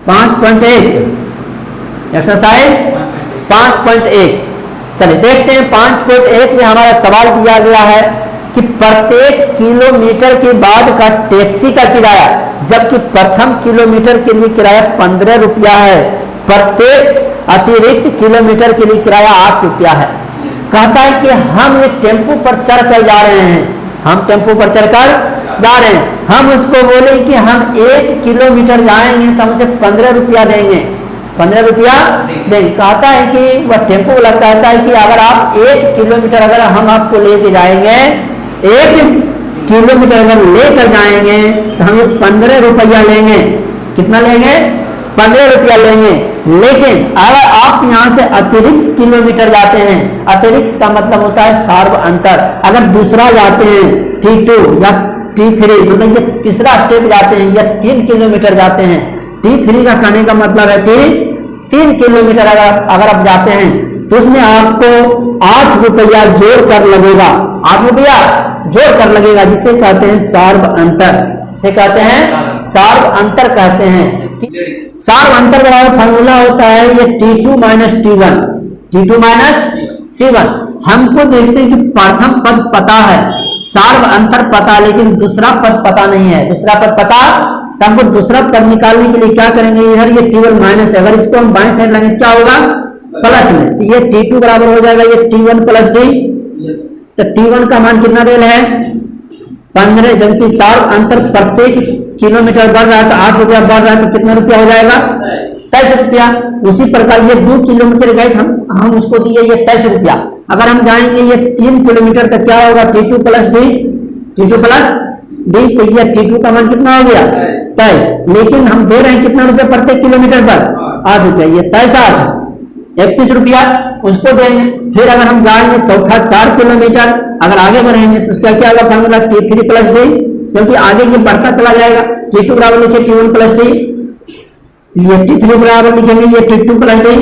5.1 exercise 5.1। चलिए देखते हैं 5.1 में हमारा सवाल दिया गया है कि प्रत्येक किलोमीटर के बाद का टैक्सी का किराया, जबकि प्रथम किलोमीटर के लिए किराया 15 रुपया है, प्रत्येक अतिरिक्त किलोमीटर के लिए किराया 8 रुपया है। कहता है कि हम एक टेम्पो पर चढ़कर जा रहे हैं, हम टेम्पो पर चढ़कर जा रहे हैं, हम उसको बोले कि हम 1 किलोमीटर जाएंगे तो हमसे 15 रुपया देंगे, 15 रुपया देंगे। कहता है कि वह टेम्पो वाला कहता है कि अगर आप 1 किलोमीटर अगर हम आपको लेके जाएंगे, 1 किलोमीटर अगर लेकर जाएंगे तो हम 15 रुपया लेंगे। कितना लेंगे? 15 रुपया लेंगे। लेकिन अगर आप यहाँ से अतिरिक्त किलोमीटर जाते हैं, अतिरिक्त का मतलब होता है सार्व अंतर, अगर दूसरा जाते हैं T2 या T3, मतलब ये तीसरा स्टेप जाते हैं या 3 किलोमीटर जाते हैं, T3 का कहने का मतलब है कि 3 किलोमीटर अगर आप जाते हैं तो उसमें आपको 8 रुपया जोड़ कर लगेगा, 8 रुपया जोड़ कर लगेगा, जिसे कहते हैं सार्व अंतर, से कहते हैं सार्व अंतर कहते हैं। सार्व अंतर का फॉर्मूला होता है ये T2 minus T1, T2 minus T1। हमको देखते हैं कि प्रथम पद पता है, सार्व अंतर पता, लेकिन दूसरा पद पता नहीं है। दूसरा पद पता तो हमको दूसरा पद निकालने के लिए क्या करेंगे, इधर ये T1 माइनस है, अगर इसको हम बाएं साइड लाएंगे क्या होगा? प्लस में, तो ये T2 बराबर हो जाएगा ये T1 प्लस D। तो T1 का मान कितना दे रहे हैं? 15, जबकि सार्व अंतर प्रत्येक किलोमीटर बढ़ रहा है तो 8 रुपया बढ़ रहा है, तो कितना रुपया हो जाएगा? 23 रुपया। उसी प्रकार ये 2 किलोमीटर गए, हम उसको दिए ये 23 रुपया। अगर हम जाएंगे ये 3 किलोमीटर तक क्या होगा? T2 plus D, T2 plus D, तो ये T2 का मान कितना हो गया? 23। लेकिन हम दे रहे हैं कितना रुपया प्रत्येक किलोमीटर पर? 8 रुपया। ये 23 8 31 रुपया उसको देंगे। फिर अगर हम जाएंगे चौथा 4 किलोमीटर अगर आगे बढ़ेंगे तो उसका क्या होगा फॉर्मूला? T3 प्लस D, क्योंकि आगे ये बढ़ता चला जाएगा। T2 बराबर लिखे T1 प्लस D, ये T3 बराबर लिखेंगे ये T2 प्लस D,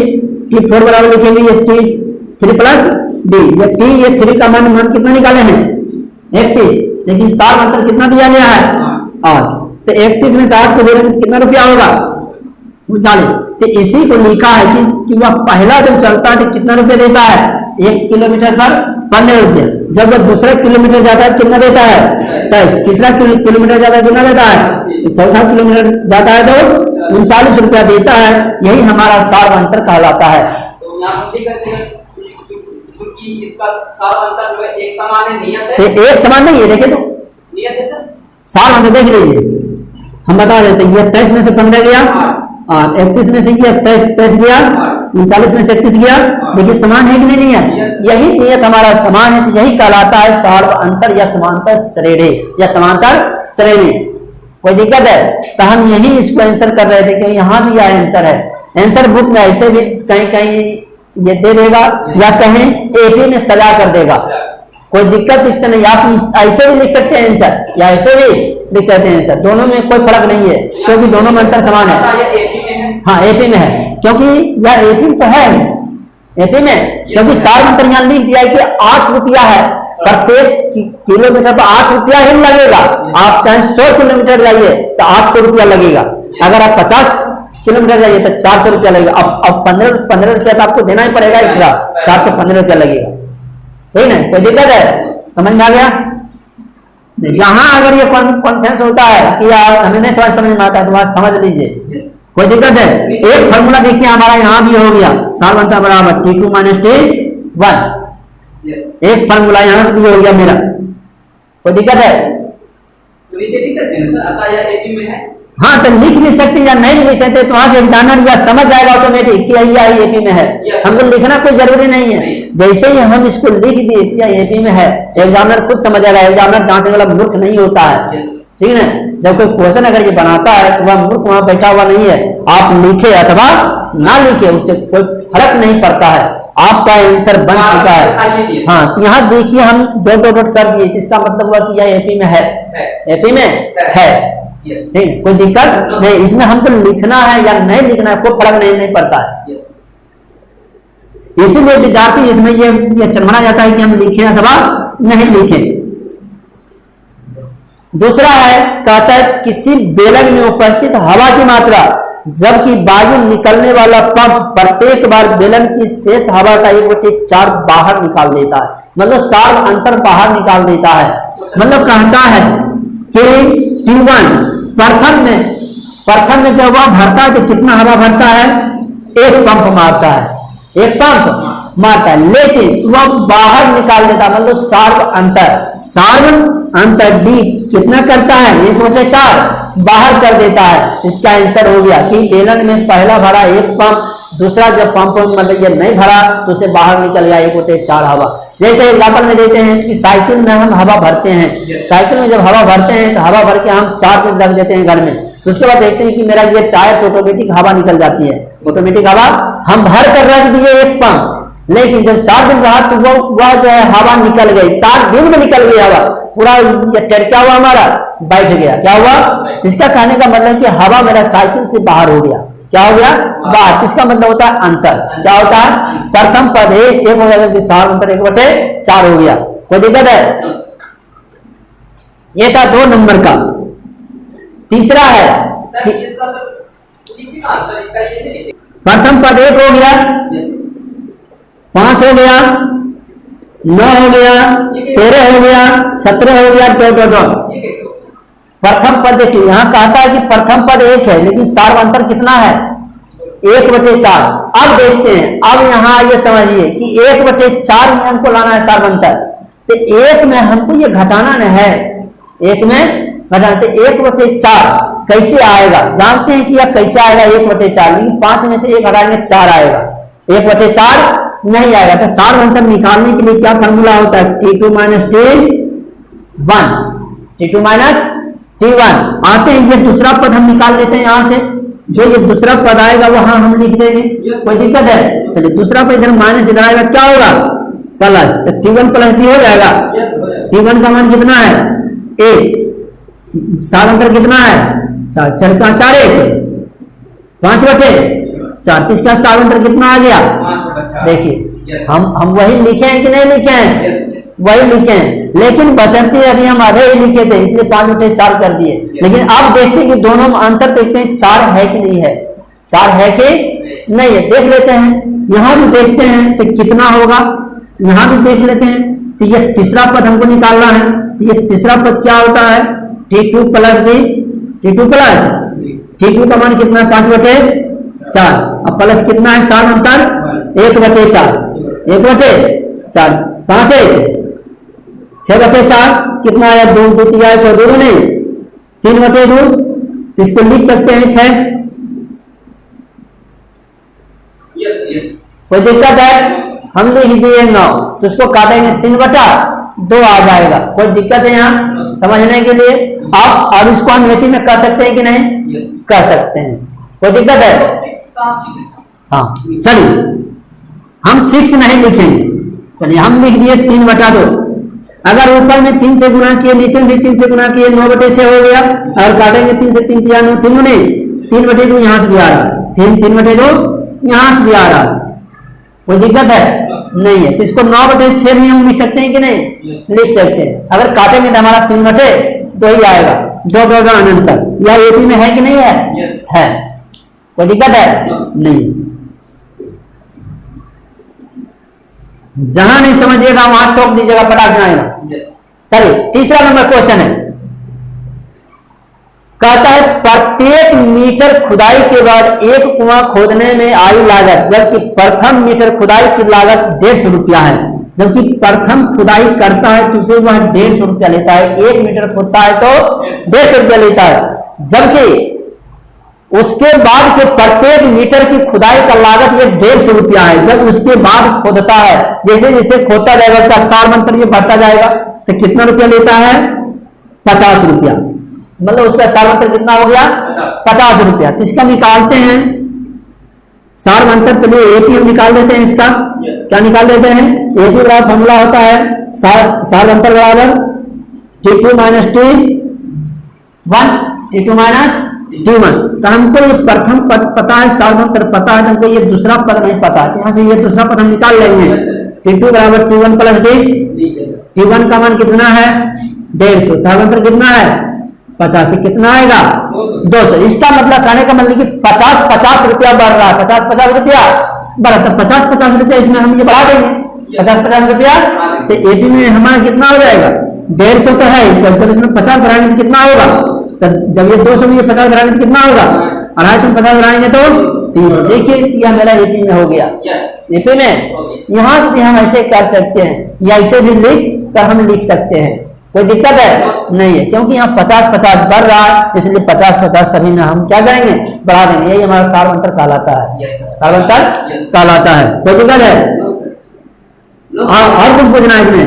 T4 बराबर लिखेंगे ये T3 प्लस D। ये 3 का मान कितना निकाले हैं? 31, लेकिन सार्व अंतर कितना दिया गया है? 8। तो 31 में से 8 को जोड़ेंगे तो कितना रुपया होगा? 39। तो इसी को लिखा है कि वह पहला जब चलता है तो कितना रुपया देता है? 1 किलोमीटर पर 15 रुपया। जब वह दूसरा किलोमीटर जाता है कितना देता है? 23। तीसरा किलोमीटर जाता है कितना देता है? चौथा किलोमीटर जाता है तो 39 रुपया देता है। यही हमारा सार्व अंतर कहलाता है। इसका सार्व अंतर जो है एक समान है, नियत है, एक समान नहीं है। देखिए तो नियत है सर, सार्व अंतर देख लीजिए, हम बता देते हैं। ये 23 में से 15 गया और 31 में से ये 23 गया, 39 में से 31 गया। देखिए समान है कि नहीं है? यही नियत हमारा समान है, तो यही कहलाता है सार्व अंतर या समांतर श्रेणी या समांतर श्रेणी। कोई दिक्कत है? तो हम यही इसको आंसर कर रहे थे कि यहाँ भी यह आंसर है। आंसर बुक में ऐसे भी कहीं कहीं ये दे देगा या कहीं एपी में सजा कर देगा, कोई दिक्कत इससे नहीं। आप ऐसे भी लिख सकते हैं आंसर या ऐसे भी लिख सकते हैं आंसर, दोनों में कोई फर्क नहीं है क्योंकि दोनों में अंतर समान है। हाँ एपी में है, क्योंकि यह एपी तो है एपी में, क्योंकि सार्व अंतर यहाँ लिख दिया है कि 8 रुपया है, प्रत्येक किलोमीटर पर 8 रुपया ही लगेगा। आप चाहे 100 किलोमीटर जाइए तो 800 रुपया लगेगा, अगर आप 50 किलोमीटर जाइए तो 400 रुपया लगेगा। अब 15 रुपया तो आपको देना ही पड़ेगा एक्स्ट्रा, 415 रुपया लगेगा। ठीक है, कोई दिक्कत है? समझ में आ गया? जहां अगर ये कॉन्फ्रेंस होता है कि हमें नहीं समझ में आता है तो वहां समझ लीजिए, कोई दिक्कत है? एक फॉर्मूला देखिए हमारा यहाँ भी हो गया, सार्व अंतर बराबर T2 माइनस T1। एक फॉर्मूला यहाँ से भी हो गया मेरा, कोई दिक्कत है? नीचे लिख सकते हैं सर, अतः यह एपी में है। हाँ तो लिख भी सकते या नहीं लिख सकते, तो वहां से एग्जामिनर या समझ जाएगा ऑटोमेटिक कि यह एपी में है। हमको लिखना कोई जरूरी नहीं है, जैसे ही हम इसको लिख दिए कि यह एपी में है, एग्जामिनर खुद समझ जाएगा। एग्जामिनर जांचने वाला मूर्ख नहीं होता है, ठीक है। जब कोई क्वेश्चन अगर ये बनाता है तो वह मूर्ख वहां बैठा हुआ नहीं है। आप लिखे अथवा ना लिखे उससे कोई फर्क नहीं पड़ता है, आपका आंसर बन चुका है। हाँ तो यहाँ देखिए हम डॉट कर दिए, इसका मतलब हुआ कि यह एपी में है, एपी में है। ठीक, कोई दिक्कत नहीं। इसमें हमको लिखना है या नहीं लिखना है कोई फर्क नहीं पड़ता है। इसीलिए विद्यार्थी इसमें ये चरमरा जाता है कि हम लिखें अथवा नहीं लिखें। दूसरा है, कहता है किसी बेलन में उपस्थित हवा की मात्रा जबकि वायु निकलने वाला पंप प्रत्येक बार बेलन की शेष हवा का 1/4 बाहर निकाल देता है, मतलब सार्व अंतर बाहर निकाल देता है। मतलब कहता है कि T1 प्रथम में जब वह भरता है तो कितना हवा भरता है, एक पंप मारता है, एक पंप मारता है, लेकिन वह बाहर निकाल देता है, मतलब सार्व अंतर D कितना करता है, 1/4 बाहर कर देता है। इसका आंसर हो गया कि बेलन में पहला भरा एक पंप, दूसरा जब पंप मतलब ये नहीं भरा तो उसे बाहर निकल गया 1/4 हवा। जैसे एग्जाम्पल में देते हैं कि साइकिल में हम हवा भरते हैं, साइकिल में जब हवा भरते हैं तो हवा भर के हम 4 दिन रख देते हैं घर में, उसके बाद देखते हैं कि मेरा ये टायर से ऑटोमेटिक हवा निकल जाती है, ऑटोमेटिक हवा हम भर कर रख दिए एक पंप, लेकिन जब 4 दिन रहा तो वह जो है हवा निकल गई, 4 दिन में निकल गई हवा, पूरा क्या हुआ हमारा, बैठ गया। क्या हुआ, इसका कहने का मतलब कि हवा मेरा साइकिल से बाहर हो गया। क्या हो गया, बाहर। किसका मतलब होता है, अंतर। क्या होता है, प्रथम पद एक हो गया, जबकि सार्व अंतर 1/4 हो गया। कोई दिक्कत है, ये था 2 नंबर का। तीसरा है प्रथम पद 1 हो गया, 5 हो गया, 9 हो गया, 13 हो गया, 17 हो गया, प्रथम पद देखिए यहां कहता है कि प्रथम पद 1 है, लेकिन सार्व अंतर कितना है, 1/4। अब देखते हैं, अब यहां ये समझिए कि 1/4 में हमको लाना है सार्व अंतर, तो 1 में हमको ये घटाना न है, 1 में घटाते 1/4 कैसे आएगा, जानते हैं कि यह कैसे आएगा 1/4, लेकिन 5 में से 1 घटाएंगे 4 आएगा, 1/4 नहीं आएगा। तो सार्व अंतर निकालने के लिए क्या फॉर्मूला होता है, T2 - T1, T2 - T1। आते हैं, ये दूसरा पद हम निकाल लेते हैं यहां से, जो ये दूसरा पद आएगा वहां हम लिख देंगे, कोई दिक्कत है। चलिए दूसरा पद इधर माइनस इधर आएगा, क्या होगा, प्लस, तो T1 + T हो जाएगा। T1 का मान कितना है, 1, सार्व अंतर कितना है, 4, 4 का 4 1, 5/4, इसका सार्व अंतर कितना आ गया, देखिए हम वही लिखे हैं कि नहीं लिखे हैं, वही लिखे हैं, लेकिन बसंती अभी हम आधे ही लिखे थे, इसलिए 5/4 कर दिए। लेकिन अब देखते हैं कि दोनों में अंतर देखते हैं, 4 है कि नहीं है, 4 है कि नहीं है, देख लेते हैं। यहां भी देखते हैं तो कितना होगा, यहां भी देख लेते हैं। तो ये तीसरा पद हमको निकालना है, तो ये तीसरा पद क्या होता है, T2 + D, T2 का मान कितना, 5/4, अब प्लस कितना है, सार्व अंतर 1/4, 1/4, 5 1, 6/4 कितना आया, 2 2 3 4 2 नहीं, 3/2, तो इसको लिख सकते हैं 6। कोई दिक्कत है, हम लिख दिए 9, तो इसको काटेंगे 3/2 आ जाएगा। कोई दिक्कत है यहाँ समझने के लिए, आप अब इसको हम एटी में कर सकते हैं कि नहीं, कर सकते हैं, कोई दिक्कत है। हाँ चलिए हम 6 नहीं लिखेंगे, चलिए हम लिख दिए 3/2। अगर ऊपर में 3 से गुना किए, नीचे में 3 से गुना किए, 9/6 हो गया, और काटेंगे 3 से 3 3 9, 3 नहीं, 3/2 यहाँ से भी आ रहा है, 3/2 यहाँ से भी आ रहा है, कोई दिक्कत है नहीं है। तो इसको 9/6 भी हम लिख सकते हैं कि नहीं, लिख सकते हैं। अगर काटेंगे तो हमारा 3/2 ही आएगा, 2 अनंतर। यह एपी में है कि नहीं है, है, कोई दिक्कत है नहीं। जहां नहीं समझिएगा वहां टोक दीजिएगा, पटाख जाएगा। चलिए तीसरा नंबर क्वेश्चन है, कहता है प्रत्येक मीटर खुदाई के बाद एक कुआं खोदने में आई लागत, जबकि प्रथम मीटर खुदाई की लागत 150 रुपया है। जबकि प्रथम खुदाई करता है तो उसे वह 150 रुपया लेता है, 1 मीटर खोदता है तो 150 रुपया लेता है, जबकि उसके बाद के प्रत्येक मीटर की खुदाई का लागत ये 150 रुपया है। जब उसके बाद खोदता है, जैसे जैसे खोदता जाएगा उसका सार्व अंतर ये बढ़ता जाएगा, तो कितना रुपया लेता है, 50 रुपया, मतलब उसका सार्व अंतर कितना हो गया, 50 रुपया। तो इसका निकालते हैं सार्व अंतर, चलिए एपी हम निकाल देते हैं इसका, क्या निकाल देते हैं, एपी का फॉर्मूला होता है सार्व अंतर बराबर T2 - T1, T2 - T1। तो हमको ये प्रथम पद पता है, सार्व अंतर पता है, हमको ये दूसरा पद नहीं पता है, यहाँ से ये दूसरा पद हम निकाल लेंगे। T2 = T1 + D, T1 का मान कितना है, 150, सार्व अंतर कितना है 50 तो कितना आएगा 200। इसका मतलब कहने का मतलब कि 50 रुपया बढ़ रहा है, 50 रुपया बढ़ा, तो 50 रुपया इसमें हम ये बढ़ा देंगे 50 रुपया, तो एपी में हमारा कितना हो जाएगा 150 तो है, जब इसमें 50 बढ़ाएंगे तो कितना होगा, तो जब ये 200 में ये 50 बढ़ाएंगे तो कितना होगा 250 में 50 बढ़ाएंगे तो 300। देखिए यह मेरा एपी में हो गया, एपी में। यहाँ से भी हम ऐसे कर सकते हैं या ऐसे भी लिख कर हम लिख सकते हैं, कोई दिक्कत है नहीं है, क्योंकि यहाँ 50 बढ़ रहा है, इसलिए 50 सभी में हम क्या करेंगे बढ़ा देंगे, यही हमारा सार्वंतर कहलाता है, सार्वंतर कहलाता है। कोई दिक्कत है? हाँ, और कुछ पूछना है इसमें?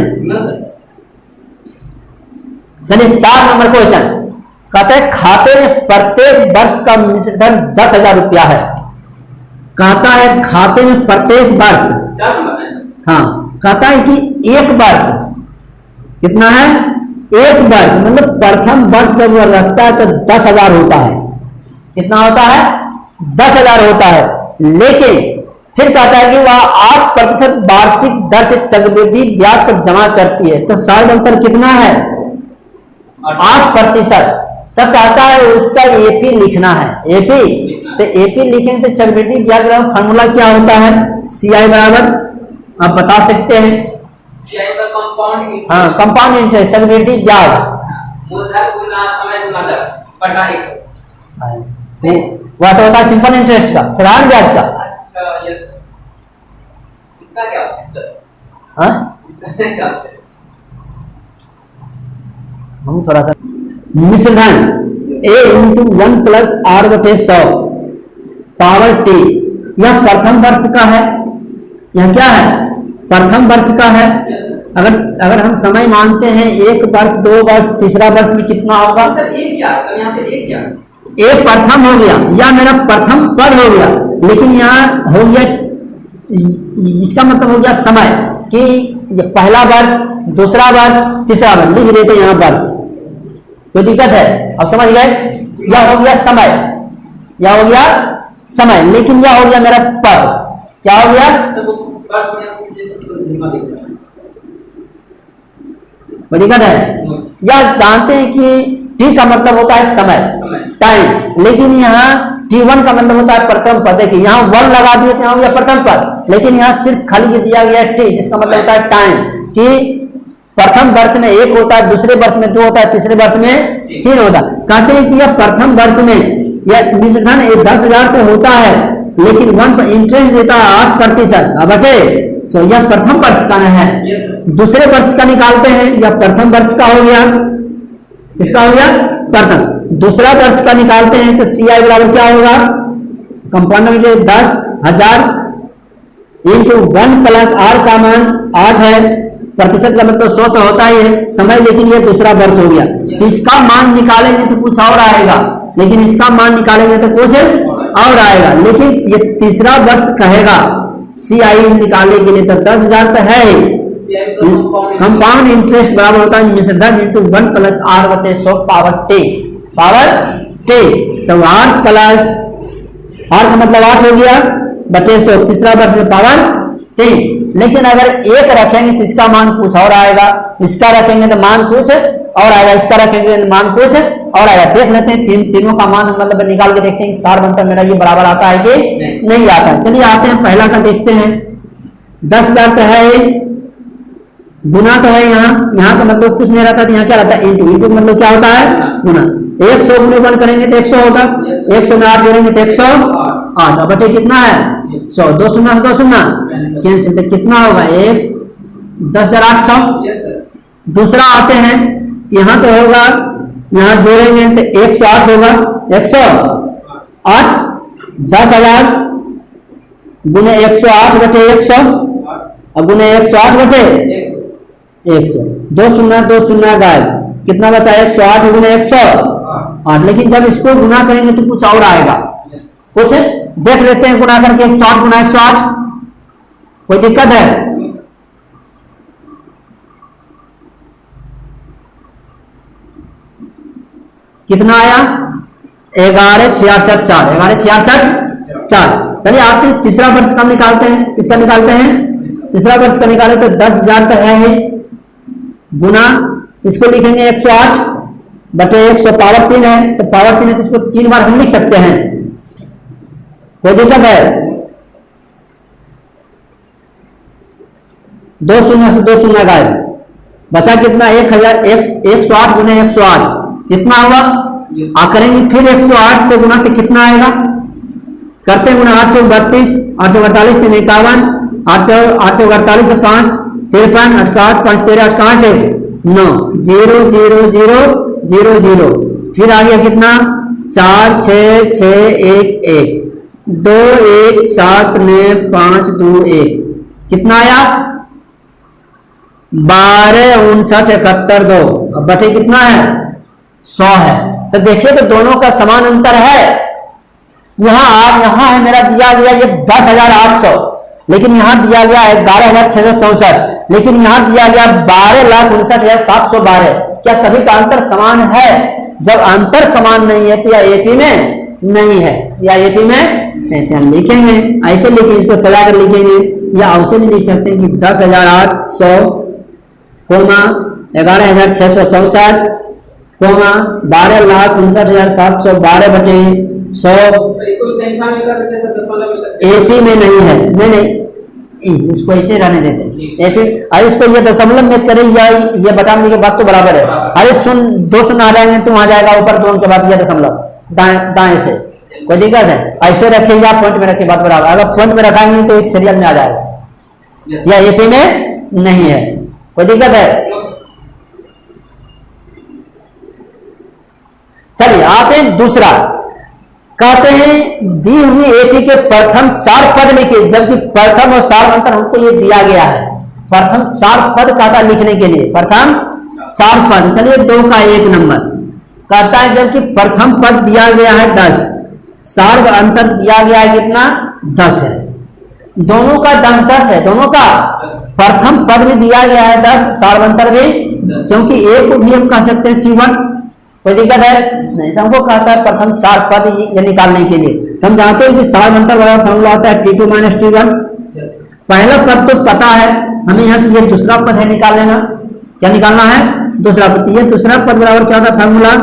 चलिए 4 नंबर क्वेश्चन कहते हैं खाते में प्रत्येक वर्ष का निश्चित धन 10,000 रुपया है। कहता है खाते में प्रत्येक वर्ष, हाँ कहता है कि एक वर्ष कितना है, एक वर्ष मतलब प्रथम वर्ष जब वह रखता है तो 10,000 होता है। कितना होता है 10,000 होता है, लेकिन फिर कहता है कि वह 8% वार्षिक दर से चक्रवृद्धि ब्याज पर जमा करती है, तो साल अंतर कितना है 8%। तब कहता है उसका एपी लिखना है, एपी, तो एपी लिखेंगे तो चक्रवृद्धि ब्याज का फॉर्मूला क्या होता है, सीआई बराबर आप बता सकते हैं, हाँ कंपाउंड इंटरेस्ट चक्रवृद्धि ब्याज मूलधन गुना समय गुना दर बटा 100। वह तो होता है सिंपल इंटरेस्ट का, साधारण ब्याज का। अच्छा यस, इसका क्या होता है सर? हाँ इसका क्या होता है? हम थोड़ा सा मिश्रधन a इंटू 1 प्लस r बटे 100 पावर t, यह प्रथम वर्ष का है, यह क्या है प्रथम वर्ष का है। अगर हम समय मानते हैं 1 वर्ष 2 वर्ष तीसरा वर्ष में कितना होगा सर? एक क्या सर, यहाँ पे एक क्या, एक प्रथम हो गया, या मेरा प्रथम पद हो गया, लेकिन यहाँ हो गया, इसका मतलब हो गया समय कि पहला वर्ष दूसरा वर्ष तीसरा वर्ष लिख देते यहाँ वर्ष, कोई दिक्कत है? अब समझ गए? यह हो गया समय, यह हो गया समय, लेकिन यह हो गया मेरा पद, क्या हो गया कोई दिक्कत है? यह जानते हैं कि टी का मतलब होता है समय टाइम, लेकिन यहाँ T1 का मतलब होता है प्रथम पद। देखिए यहाँ 1 लगा दिए तो यहाँ प्रथम पद, लेकिन यहाँ सिर्फ खाली ये दिया गया है T, जिसका मतलब होता है टाइम, कि प्रथम वर्ष में 1 होता है, दूसरे वर्ष में 2 होता है, तीसरे वर्ष में 3 होता है। कहते हैं कि यह प्रथम वर्ष में यह मिश्रधन 10,000 तो होता है, लेकिन 1 पर इंटरेस्ट देता है 8%। अब बटे सो यह प्रथम वर्ष का है। दूसरे वर्ष का निकालते हैं, यह प्रथम वर्ष का हो गया, किसका हो गया प्रथम। दूसरा वर्ष का निकालते हैं तो सीआई बराबर क्या होगा, compound interest 10,000 into 1 plus r का मान 8 है, प्रतिशत का मतलब 100 तो होता ही है समय, लेकिन ये दूसरा वर्ष हो गया। तो इसका मान निकालेंगे तो कुछ और आएगा, लेकिन इसका मान निकालेंगे तो कुछ और आएगा, लेकिन ये तीसरा वर्ष कहेगा सीआई निकालने के लिए तो 10,000 तो है ही। कंपाउंड इंटरेस्ट बराबर होता है मिश्रधन इंटू 1 प्लस r बटे 100 पावर t, तो 8 प्लस r का मतलब 8 हो गया बटे 100, तीसरा वर्ष में पावर t। लेकिन अगर 1 रखेंगे तो इसका मान कुछ और आएगा, इसका रखेंगे तो मान कुछ और आएगा, इसका रखेंगे तो मान कुछ और आएगा। देख लेते हैं तीनों का मान मतलब निकाल के देखते हैं सार बनता मेरा ये बराबर आता है कि नहीं आता है। चलिए आते हैं पहला का देखते हैं। 10,000 तो है, गुना तो है, यहाँ का मतलब कुछ नहीं रहता, तो यहाँ क्या रहता है इंटू, इंटू मतलब क्या होता है गुना। 100 गुने 1 करेंगे तो 100 होगा, 100 में 8 जोड़ेंगे तो 108, अब बटे कितना है 100, 2 शून्य 2 शून्य कैंसिल, तो कितना होगा 10,800। दूसरा आते हैं, यहाँ तो होगा, यहाँ जोड़ेंगे तो 108 होगा, 108 10,000 गुने 108 बटे 100, अब गुने 108 बटे 100, 2 शून्य गायब, कितना बचा 108 गुने 108। लेकिन जब इसको गुना करेंगे तो कुछ और आएगा, कुछ देख लेते हैं गुना करके 108 गुना 108, कोई दिक्कत है? कितना आया 1166 4, 1166 4। चलिए आपके तीसरा वर्ष का निकालते हैं, किसका निकालते हैं तीसरा वर्ष का निकाले तो 10,000 का है गुना, इसको लिखेंगे 108 बटे 100 पावर 3 है, तो पावर 3 है तो इसको 3 बार हम लिख सकते हैं, कोई दिक्कत है? 2 शून्य से 2 शून्य गायब, बचा कितना? 108 गुने 108 कितना हुआ? करेंगे फिर 108 से गुना तो कितना आएगा? करते हैं गुना, 8 चौक 32, 8 चौक 48, 3 51, 8 चौक 48 से 5 53, 8 5 13 8 8 9 0 0 0 0 0, फिर आ गया कितना? 4 6 6 1 1 2 1 7 9 5 2 1, कितना आया? 12 59 71 2, अब बटे कितना है? 100 है। तो देखिए तो दोनों का समान अंतर है। यहाँ है मेरा दिया गया ये 10,800, लेकिन यहाँ दिया गया है 11,664, लेकिन यहाँ दिया गया 12,59,712। क्या सभी का अंतर समान है? जब अंतर समान नहीं है तो या एपी में नहीं है, या एपी में नहीं, तो हम लिखेंगे ऐसे, लिखेंगे इसको सजा कर लिखेंगे, या ऐसे भी लिख सकते हैं कि 10,800 कोमा 11,664 कोमा 12,59,712 बटे 100। एपी में नहीं है, नहीं इसको ऐसे रहने देते हैं एपी। अरे इसको ये दशमलव में करें या ये बटाने के बाद तो बराबर है। अरे 2 शून्य आ जाएंगे तो आ जाएगा ऊपर 2 के बाद यह दशमलव दाएं से, कोई दिक्कत है? ऐसे रखे या पॉइंट में रखे बात बराबर, अगर पॉइंट में रखाएंगे तो एक सीरियल में आ जाएगा, या एपी में नहीं है, कोई दिक्कत है? चलिए आते हैं दूसरा, कहते हैं दी हुई एपी के प्रथम 4 पद लिखिए, जबकि प्रथम और सार्वंतर हमको ये दिया गया है। प्रथम 4 पद कहता लिखने के लिए, प्रथम 4 पद। चलिए 2 का 1 नंबर कहता है जबकि प्रथम पद दिया गया है 10, सार्वंतर दिया गया है कितना? 10 है। दोनों का 10 10 है, दोनों का प्रथम पद भी दिया गया है 10, सार्वंतर भी, क्योंकि एक को भी हम कह सकते हैं T1, कोई दिक्कत है नहीं। तो हमको कहता है प्रथम 4 पद ये निकालने के लिए, तो हम जानते हैं कि सार्वंतर वाला फॉर्मूला होता है T2 - T1। पहला पद तो पता है हमें, यहाँ से ये दूसरा पद है निकाल लेना। क्या निकालना है? दूसरा पद। ये दूसरा पद बराबर क्या होता है फॉर्मूला?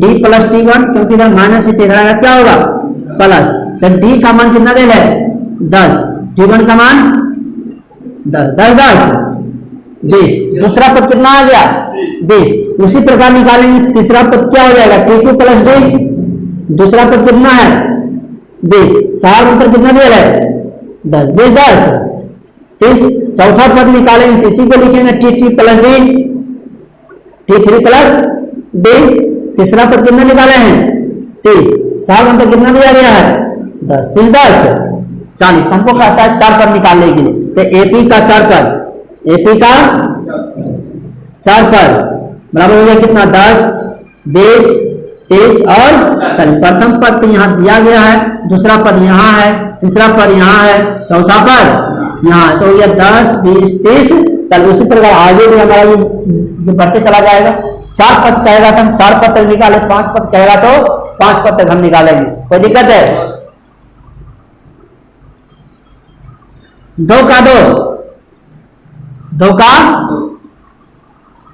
D + T1, क्योंकि इधर माइनस से इधर क्या होगा? प्लस। तो D का मान कितना दे है? 10, T1 का मान 10 10 10 20, दूसरा पद कितना आ गया? 20। उसी प्रकार निकालेंगे तीसरा पद, क्या हो जाएगा? T2 + D, दूसरा पद कितना है? 20, सार्वंतर कितना दे रहा है? 10 20 10 30। चौथा पद निकालेंगे, इसी को लिखेंगे T3 + D, T3 + D। तीसरा पद कितना निकाले हैं? 30, सार्वंतर कितना दिया गया है? 10 30 10 40। हमको कहता है 4 पद निकालने के लिए, तो एपी का 4 पद, एपी का 4 पद बराबर हो गया कितना? 10 20 30 और 40। प्रथम पद तो यहाँ दिया गया है, दूसरा पद यहाँ है, तीसरा पद यहाँ है, चौथा पद यहाँ है, तो यह 10 20 30 40। उसी प्रकार आगे भी हमारा ये बढ़ते चला जाएगा। 4 पद कहेगा तो हम 4 पद तक निकाले, 5 पद कहेगा तो 5 पद तक हम निकालेंगे, कोई दिक्कत है? 2 का 2, 2 का,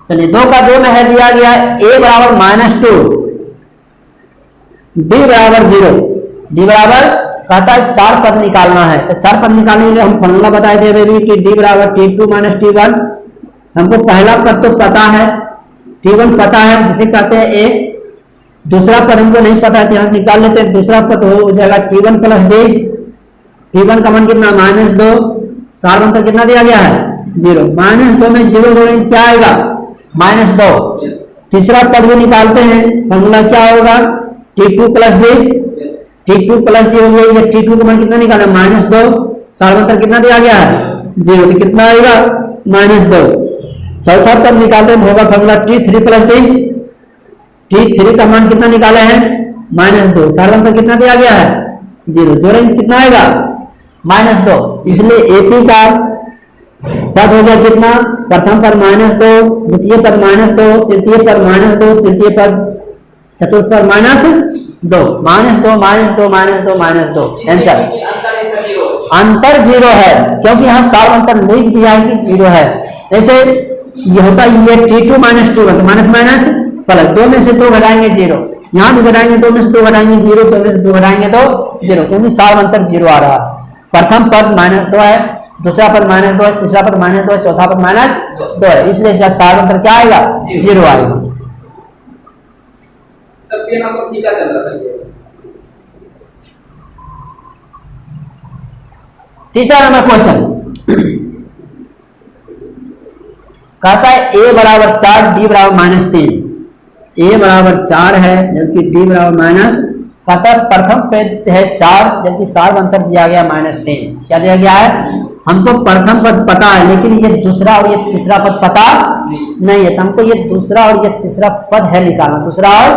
चलिए 2 का 2 में है दिया गया a बराबर -2, d बराबर 0, d बराबर कहता है 4 पद निकालना है। तो 4 पद निकालने के लिए हम फॉर्मूला बताए थे कि d बराबर T2 - T1। हमको पहला पद तो पता है, T1 पता है जिसे कहते हैं a, दूसरा पद हमको नहीं पता है, यहाँ निकाल लेते हैं। दूसरा पद हो जाएगा T1 + D, T1 का मान कितना? -2, सार्वंतर कितना दिया गया है? 0। -2 में 0 जोड़ेंगे क्या आएगा? -2। तीसरा पद भी निकालते हैं, फॉर्मूला क्या होगा? T2 + D, T2 + D हो गया। T2 का मान कितना निकाला? -2, सार्वंतर कितना दिया गया है? 0, तो कितना आएगा? -2। चौथा पद निकालते हैं, होगा फॉर्मूला T3 + D, T3 का मान कितना निकाले हैं? -2, सार्वंतर कितना दिया गया है? 0, जोड़ेंगे कितना आएगा? -2। इसलिए एपी का पद हो गया कितना? प्रथम पद -2, द्वितीय पद -2, तृतीय पद -2, तृतीय पद, चतुर्थ पद -2, -2 आंसर। अंतर 0 है, क्योंकि यहाँ सार्वंतर नहीं दिया है कि 0 है। ऐसे ये होता है, ये T2 - T1, minus minus plus 2 में से 2 घटाएंगे 0, यहाँ भी घटाएंगे 2 में से 2 घटाएंगे 0, 2 में से 2 घटाएंगे तो 0, क्योंकि सार्वंतर 0 आ रहा है। प्रथम पद -2 है, दूसरा पद -2 है, तीसरा पद -2 है, चौथा पद -2 है, इसलिए इसका सार्वंतर क्या आएगा? 0 आएगा। सब ये मतलब ठीक चल रहा सर। तीसरा नंबर क्वेश्चन कहता है a बराबर 4 d बराबर -3, a बराबर 4 है जबकि d बराबर माइनस, कहता है प्रथम पद है 4 जबकि सार्वंतर दिया गया -3। क्या दिया गया है? हमको प्रथम पद पता है लेकिन ये दूसरा और ये तीसरा पद पता नहीं है, तो हमको ये दूसरा और ये तीसरा पद है निकालना, दूसरा और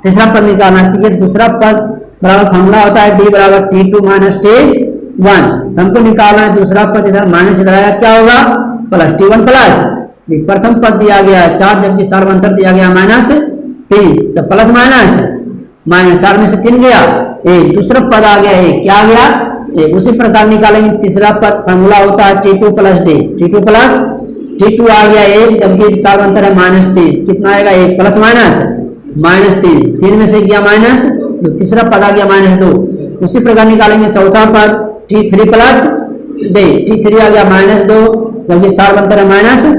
तीसरा पद निकालना। तो ये दूसरा पद बराबर फॉर्मूला होता है d बराबर t2 - t1, तो हमको निकालना है दूसरा पद, इधर माइनस इधर आया, क्या होगा? प्लस t1 प्लस प्रथम पद दिया गया है 4 जबकि सार्वंतर दिया गया -3, तो प्लस माइनस माइनस 4 में से 3 गया 1, दूसरा पद आ गया 1, क्या आ गया? 1। उसी प्रकार निकालेंगे तीसरा पद, फॉर्मूला होता है t2 plus d, t2 plus t2 आ गया 1 जबकि सार्वंतर है -3, कितना आएगा? 1 प्लस माइनस -3, 3 में से गया माइनस, तीसरा पद आ गया -2। उसी प्रकार निकालेंगे चौथा पद t3 प्लस d, t3 आ गया -2 जबकि सार्वंतर है -3,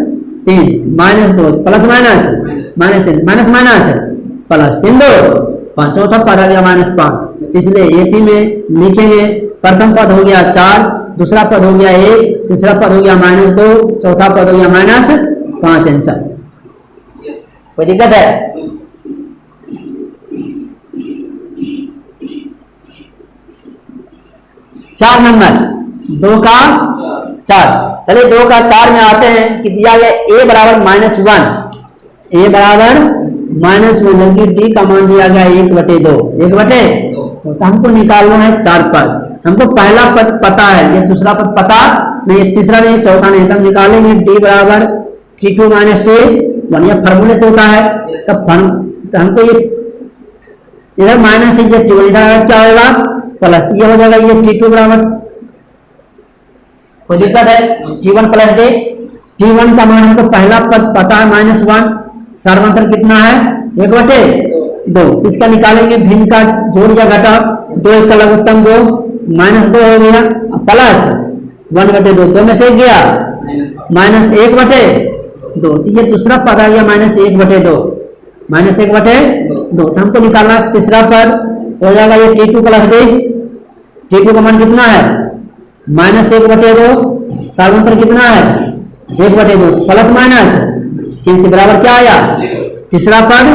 -2 प्लस -3 माइनस प्लस 3 2 5, चौथा पद आ गया -5, इसलिए एपी में लिखेंगे प्रथम पद हो गया 4, दूसरा पद हो गया 1, तीसरा पद हो गया -2, चौथा पद हो गया -5। आंसर कोई दिक्कत है? चार नंबर 2 का 4, चलिए 2 का 4 में आते हैं कि दिया गया a बराबर -1, a बराबर -1 जबकि d का मान दिया गया 1/2, 1/2, तो हमको निकालना है 4 पद। हमको पहला पद पता है, ये दूसरा पद पता नहीं, तीसरा नहीं, चौथा नहीं, तब निकालेंगे d बराबर t2 - t1, यह फॉर्मूले से होता है। तब तो हमको ये इधर माइनस है, t1 इधर क्या होगा? प्लस, ये हो जाएगा ये t2 बराबर, कोई दिक्कत है? t1 प्लस d, t1 का मान हमको पहला पद पता है -1, सार्वंतर कितना है? 1/2, इसका निकालेंगे भिन्न का जोड़ या घटा, 2 1 का लघुत्तम 2, -2 हो गया प्लस 1/2, 2 में से गया -1/2, तो ये दूसरा पद आ गया -1/2, तो हमको निकालना तीसरा पद हो जाएगा ये t2 प्लस d, t2 का मान कितना है? -1/2, सार्वंतर कितना है? 1/2, प्लस माइनस 3 से बराबर क्या आया? तीसरा पद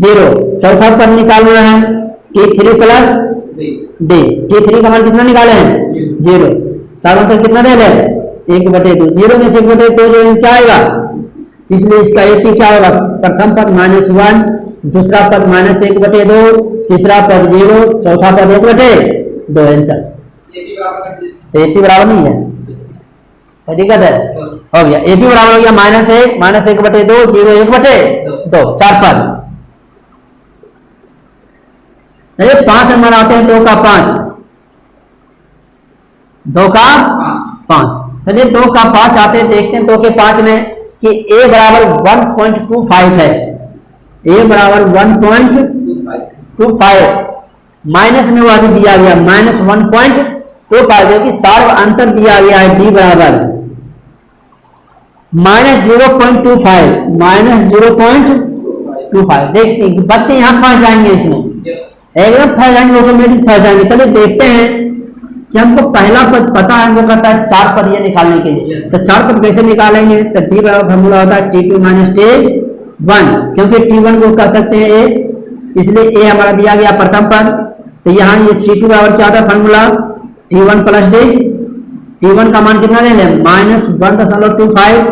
0, चौथा पद निकालना है t3 प्लस d, t3 का मान कितना निकाले हैं? 0, सार्वंतर कितना दे रहे? 1/2, 0 में से 1/2 जो क्या आएगा? इसलिए इसका एपी क्या होगा? प्रथम पद -1, दूसरा पद -1/2, तीसरा पद 0, चौथा पद 1/2। आंसर तो एपी बराबर नहीं है, कोई दिक्कत है? हो गया, एपी बराबर हो गया -1, -1/2, 0, 1/2, 4 पद। चलिए 5 नंबर आते हैं, 2 का 5, 2 का 5, चलिए 2 का 5 आते हैं, देखते हैं 2 के 5 में कि a बराबर 1.25 है, a बराबर 1.25, माइनस में वो अभी दिया गया -1.25, जो कि सार्वंतर दिया गया है d बराबर -0.25, देखते हैं कि बच्चे यहाँ फंस जाएंगे, इसमें एकदम फंस जाएंगे, ऑटोमेटिक फंस जाएंगे। चलिए देखते हैं कि हमको पहला पद पता है, हमको कहता है 4 पद ये निकालने के लिए, तो 4 पद कैसे निकालेंगे? तो d बराबर फॉर्मूला होता है t2 - t1, क्योंकि t1 को कर सकते हैं a, इसलिए a हमारा दिया गया प्रथम पद, तो यहाँ ये t2 बराबर क्या था? Formula t1 plus d, t1 का मान कितना दे लें? -1.25,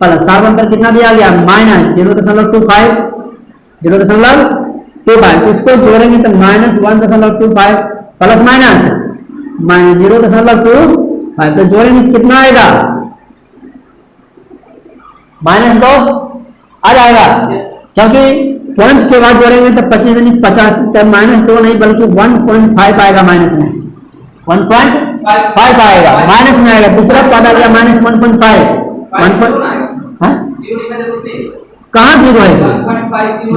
प्लस सार्वंतर कितना दिया गया? -0.25, इसको जोड़ेंगे तो -1.25 प्लस -0.25, तो जोड़ेंगे तो कितना आएगा? -2 आ जाएगा, क्योंकि पॉइंट के बाद जोड़ेंगे तो 25 नहीं 50, तो -2 नहीं बल्कि 1.5 आएगा, माइनस में 1.5 आएगा, माइनस में आएगा। दूसरा पद आ गया -1.5, कहाँ जीरो है इसमें?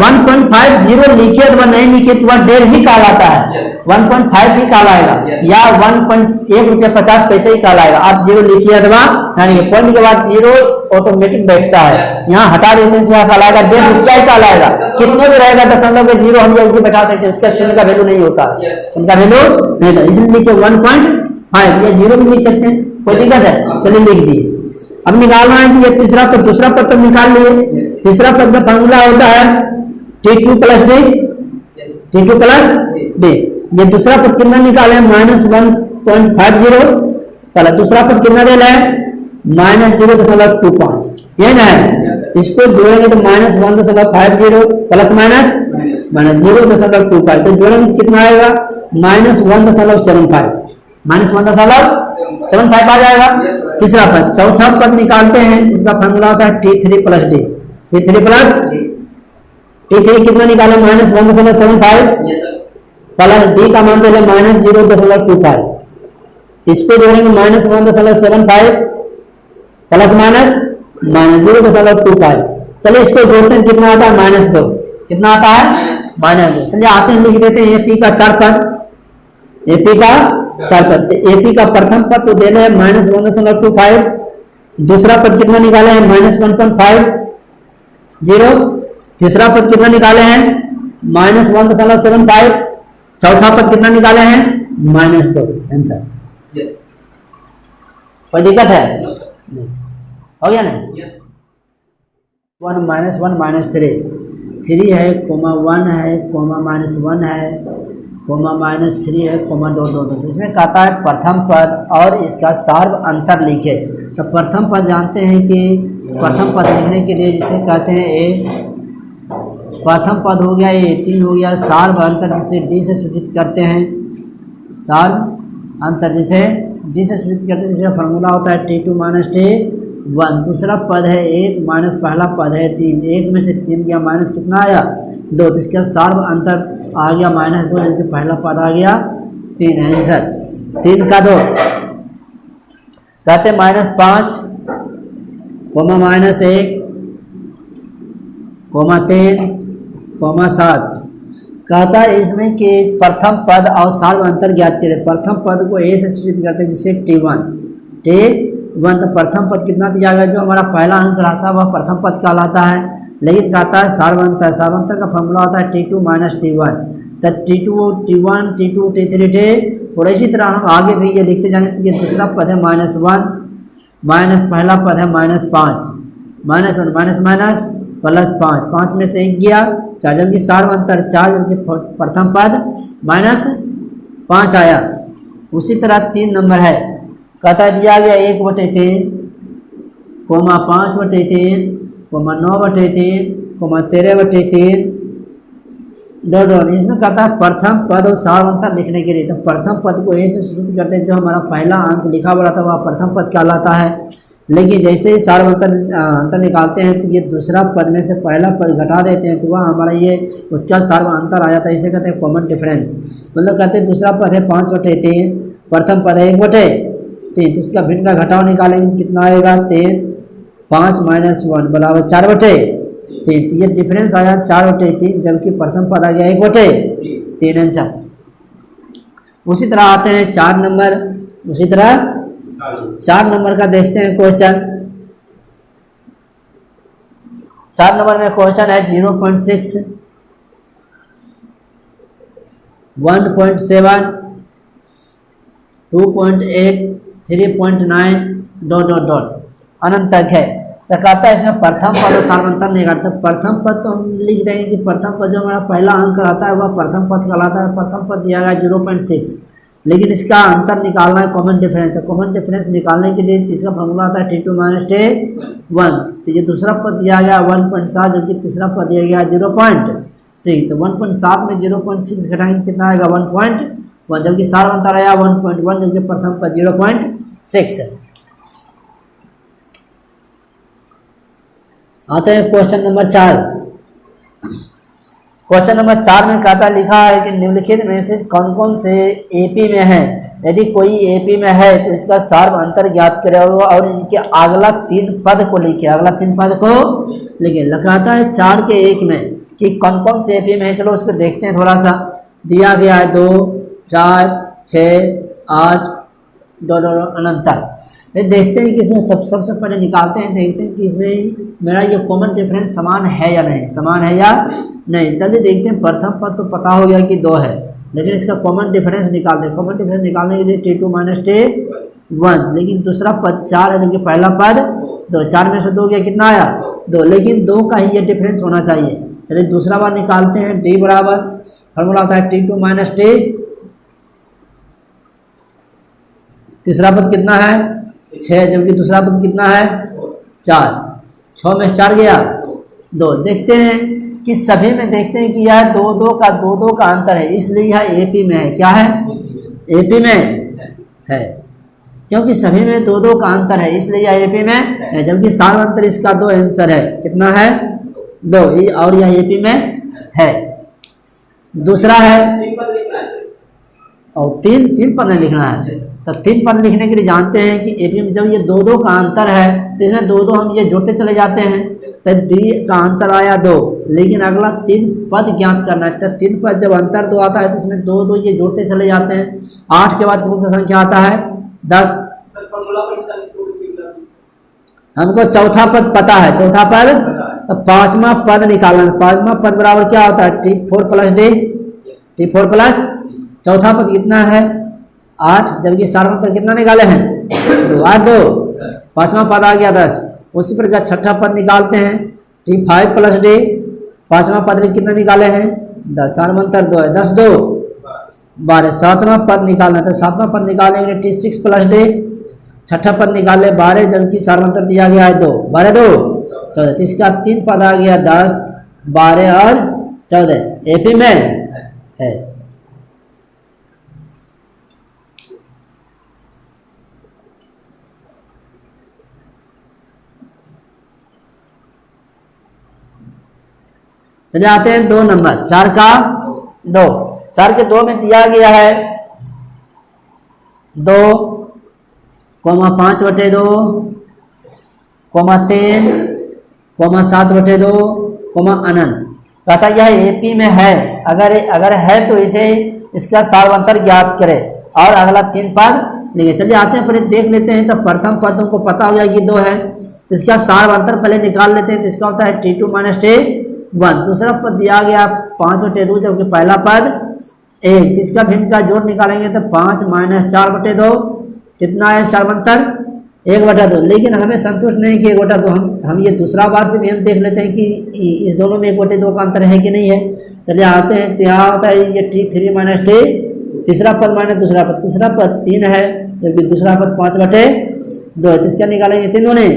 1.50 लिखे अथवा नहीं लिखे तो वह डेढ़ ही कहलाता है, 1.5 ही कहलाएगा या 1.1 रुपया 50 पैसे ही कहलाएगा। आप जीरो लिखिए अथवा यानी पॉइंट के बाद जीरो ऑटोमेटिक बैठता है, यहाँ हटा देते हैं क्या कहलाएगा? 1.5 रुपया ही कहलाएगा। कितने भी रहेगा दशमलव के जीरो हम लोग बैठा सकते हैं, उसका शून्य का वैल्यू नहीं होता, उनका वैल्यू नहीं था, इसलिए लिखिए 1.5 या जीरो भी लिख सकते हैं, कोई दिक्कत है? चलिए लिख दिए। अब निकालना है कि ये तीसरा पद, दूसरा पद तो निकाल लिए। तीसरा पद का फॉर्मूला होता है T2 plus D, T2 plus D. ये दूसरा पद कितना निकाले? -1.50। पहले दूसरा पद कितना दे रहा है? -0.25, ये ना है। इसको जोड़ेंगे तो -1.50 प्लस माइनस -0.25, तो जोड़ेंगे कितना आएगा? -1.75, -1.75 आ जाएगा। तीसरा पद। चौथा पद निकालते हैं, इसका फॉर्मूला होता है T3 plus D, T3 plus T3 कितना निकाले? -1.75 प्लस डी का मान दे -0.25, इसको जोड़ेंगे -1.75 प्लस -0.25। चलिए इसको जोड़ते हैं, कितना आता है? -2। कितना आता है? -2। चलिए आते हैं लिख देते हैं एपी का 4 पद, एपी का 4 पद। एपी का प्रथम पद तो दे रहे हैं -1.25, दूसरा पद कितना निकाले हैं? -1.50। तीसरा पद कितना निकाले हैं? -1.75। चौथा पद कितना निकाले हैं? -2। आंसर। कोई दिक्कत है? नहीं। हो गया ना? 1 -1 -3 है, कोमा 1 है, कोमा -1 है, कोमा -3 है, कोमा डॉट। इसमें कहता है प्रथम पद और इसका सार्व अंतर लिखे। तो प्रथम पद जानते हैं कि प्रथम पद लिखने के लिए जिसे कहते हैं ए, प्रथम पद हो गया ए, 3 हो गया सार्व अंतर जिसे डी से सूचित करते हैं, सार्व अंतर जिसे डी से सूचित करते हैं, जिसका फॉर्मूला होता है T2 - T1। दूसरा पद है 1 माइनस पहला पद है 3, 1 में से 3 गया माइनस कितना आया? 2, तो इसका सार्व अंतर आ गया -2, जबकि पहला पद आ गया 3। आंसर 3 का 2। कहते -5 कोमा -1 कोमा 3 कोमा 7। कहता है इसमें कि प्रथम पद और सार्व अंतर ज्ञात करें। प्रथम पद को ए से सूचित करते हैं जिसे T1, तो प्रथम पद कितना दिया गया? जो हमारा पहला अंक रहता है वह प्रथम पद कहलाता है। लेकिन कहता है सार्वंतर, सार्वंतर का फॉर्मूला होता है T2 - T1, तो T2 T1 T2 T3 T। और इसी तरह हम आगे भी ये लिखते जाएंगे। तो ये दूसरा पद है -1 माइनस पहला पद है -5, -1 माइनस +5, 5 में से 1 गया 4, जबकि सार्वंतर 4, जबकि प्रथम पद -5 आया। उसी तरह 3 नंबर है, कहता दिया गया 1/3 कोमा 5/3 कोमा 9/3 कोमा 13/3 डॉट। इसमें कहता है प्रथम पद और सार्वंतर लिखने के लिए। तो प्रथम पद को ए से सूचित करते हैं, जो हमारा पहला अंक लिखा हुआ था वह प्रथम पद कहलाता है। लेकिन जैसे ही सार्वंतर अंतर निकालते हैं तो ये दूसरा पद में से पहला पद घटा देते हैं, तो वह हमारा ये उसका सार्वंतर आ जाता है। इसे कहते हैं कॉमन डिफरेंस। मतलब कहते हैं दूसरा पद है 5/3, प्रथम पद है 1/3, इसका भिन्न का घटाव निकालेंगे कितना आएगा? 3, 5 - 1 बराबर 4/3। ये डिफरेंस आया 4/3, जबकि प्रथम पद आ गया 1/3। आंसर। उसी तरह आते हैं 4 नंबर। उसी तरह 4 नंबर का देखते हैं क्वेश्चन। 4 नंबर में क्वेश्चन है 0.6, 1.7, 2.8, 3.9 डॉट अनंत तक है। तो कहता है इसमें प्रथम पद और सार्वंतर निकालते हैं। प्रथम पद तो हम लिख देंगे कि प्रथम पद जो हमारा पहला अंक रहता है वह प्रथम पद कहलाता है। प्रथम पद दिया गया 0.6, लेकिन इसका अंतर निकालना है कॉमन डिफरेंस। तो कॉमन डिफरेंस निकालने के लिए तीसरा फॉर्मूला आता है T2 - T1। तो ये दूसरा पद दिया गया 1.7, जबकि तीसरा पद दिया गया 0.6। तो 1.7 में 0.6 घटाएंगे कितना आएगा? 1.1, जबकि सार्वंतर आया 1.1, जबकि प्रथम पद 0.6। आते हैं क्वेश्चन नंबर 4। क्वेश्चन नंबर 4 में कहता लिखा है कि निम्नलिखित में से कौन कौन से एपी में है। यदि कोई एपी में है तो इसका सार्व अंतर ज्ञात करें और इनके अगला 3 पद को लिखे। अगला 3 पद को लेकिन लगाता है 4 के 1 में कि कौन कौन से एपी में है। चलो उसको देखते हैं थोड़ा सा। दिया गया है 2, 4, 6, 8 अनंतर। फिर देखते हैं कि इसमें सबसे पहले निकालते हैं, देखते हैं कि इसमें मेरा ये कॉमन डिफरेंस समान है या नहीं, समान है या नहीं। चलिए देखते हैं। प्रथम पद तो पता हो गया कि 2 है, लेकिन इसका कॉमन डिफरेंस निकालते हैं। कॉमन डिफरेंस निकालने के लिए T2 - T1, लेकिन दूसरा पद 4 है जबकि पहला पद 2। 4 में से 2 गया, कितना आया 2, लेकिन 2 का ही ये डिफरेंस होना चाहिए। चलिए दूसरा बार निकालते हैं। D बराबर फॉर्मूला होता है T2 - T। तीसरा पद कितना है 6, जबकि दूसरा पद कितना है 4। 6 में से 4 गया 2। देखते हैं कि सभी में देखते हैं कि यह 2 का अंतर है, इसलिए यह एपी में है। क्या है एपी में है, क्योंकि सभी में 2 का अंतर है, इसलिए यह एपी में है। जबकि सार्वंतर इसका 2 आंसर है। कितना है 2, और यह एपी में है। दूसरा है और 3 पद लिखना है। तो 3 पद लिखने के लिए जानते हैं कि एपी में जब ये 2 का अंतर है तो इसमें 2 हम ये जोड़ते चले जाते हैं। तो डी का अंतर आया 2, लेकिन अगला 3 पद ज्ञात करना है। तो 3 पद जब अंतर 2 आता है तो इसमें 2 ये जोड़ते चले जाते हैं। 8 के बाद कौन सा संख्या आता है 10। हमको चौथा पद पता है, चौथा पद तो 5वां पद निकालना है। 5वां पद बराबर क्या होता है T4 + D। T4 प्लस चौथा पद कितना है 8, जबकि सार्वंतर कितना निकाले हैं 8 2। 5वां पद आ गया 10। उसी प्रकार छठा पद निकालते हैं T5 + D। 5वां पद में कितना निकाले हैं 10, सार्वंतर 2 है, 10 2 12। 7वां पद निकालना था, 7वां पद निकालेंगे T6 + D। छठा पद निकाले 12, जबकि सार्वंतर दिया गया है 2, 12 2 14। तो इसका 3 पद आ गया 10, 12 और 14 एपी में है। चलिए आते हैं 2 नंबर। 4 का 2। 4 के 2 में दिया गया है 2, 5/2, 3, 7/2, अनंत। कहता यह एपी में है। अगर है तो इसे इसका सार्वंतर ज्ञात करे और अगला 3 पद लिखे। चलिए आते हैं पहले देख लेते हैं। तो प्रथम पद हमको पता हो गया कि 2 है, तो इसका सार्वंतर पहले निकाल लेते हैं। तो इसका होता है T2 - T1। दूसरा पद दिया गया 5/2, जबकि पहला पद 1। इसका भिन्न का जोड़ निकालेंगे तो 5 - 4/2 कितना है सार्वंतर 1/2। लेकिन हमें संतुष्ट नहीं कि 1/2, हम ये दूसरा बार से भी हम देख लेते हैं कि इस दोनों में 1/2 का अंतर है कि नहीं है। चलिए आते हैं। तो यहाँ होता है ये T3 - T। तीसरा पद माइनस दूसरा पद, तीसरा पद 3 है, जबकि दूसरा पद 5/2। इसका निकालेंगे 3 दूने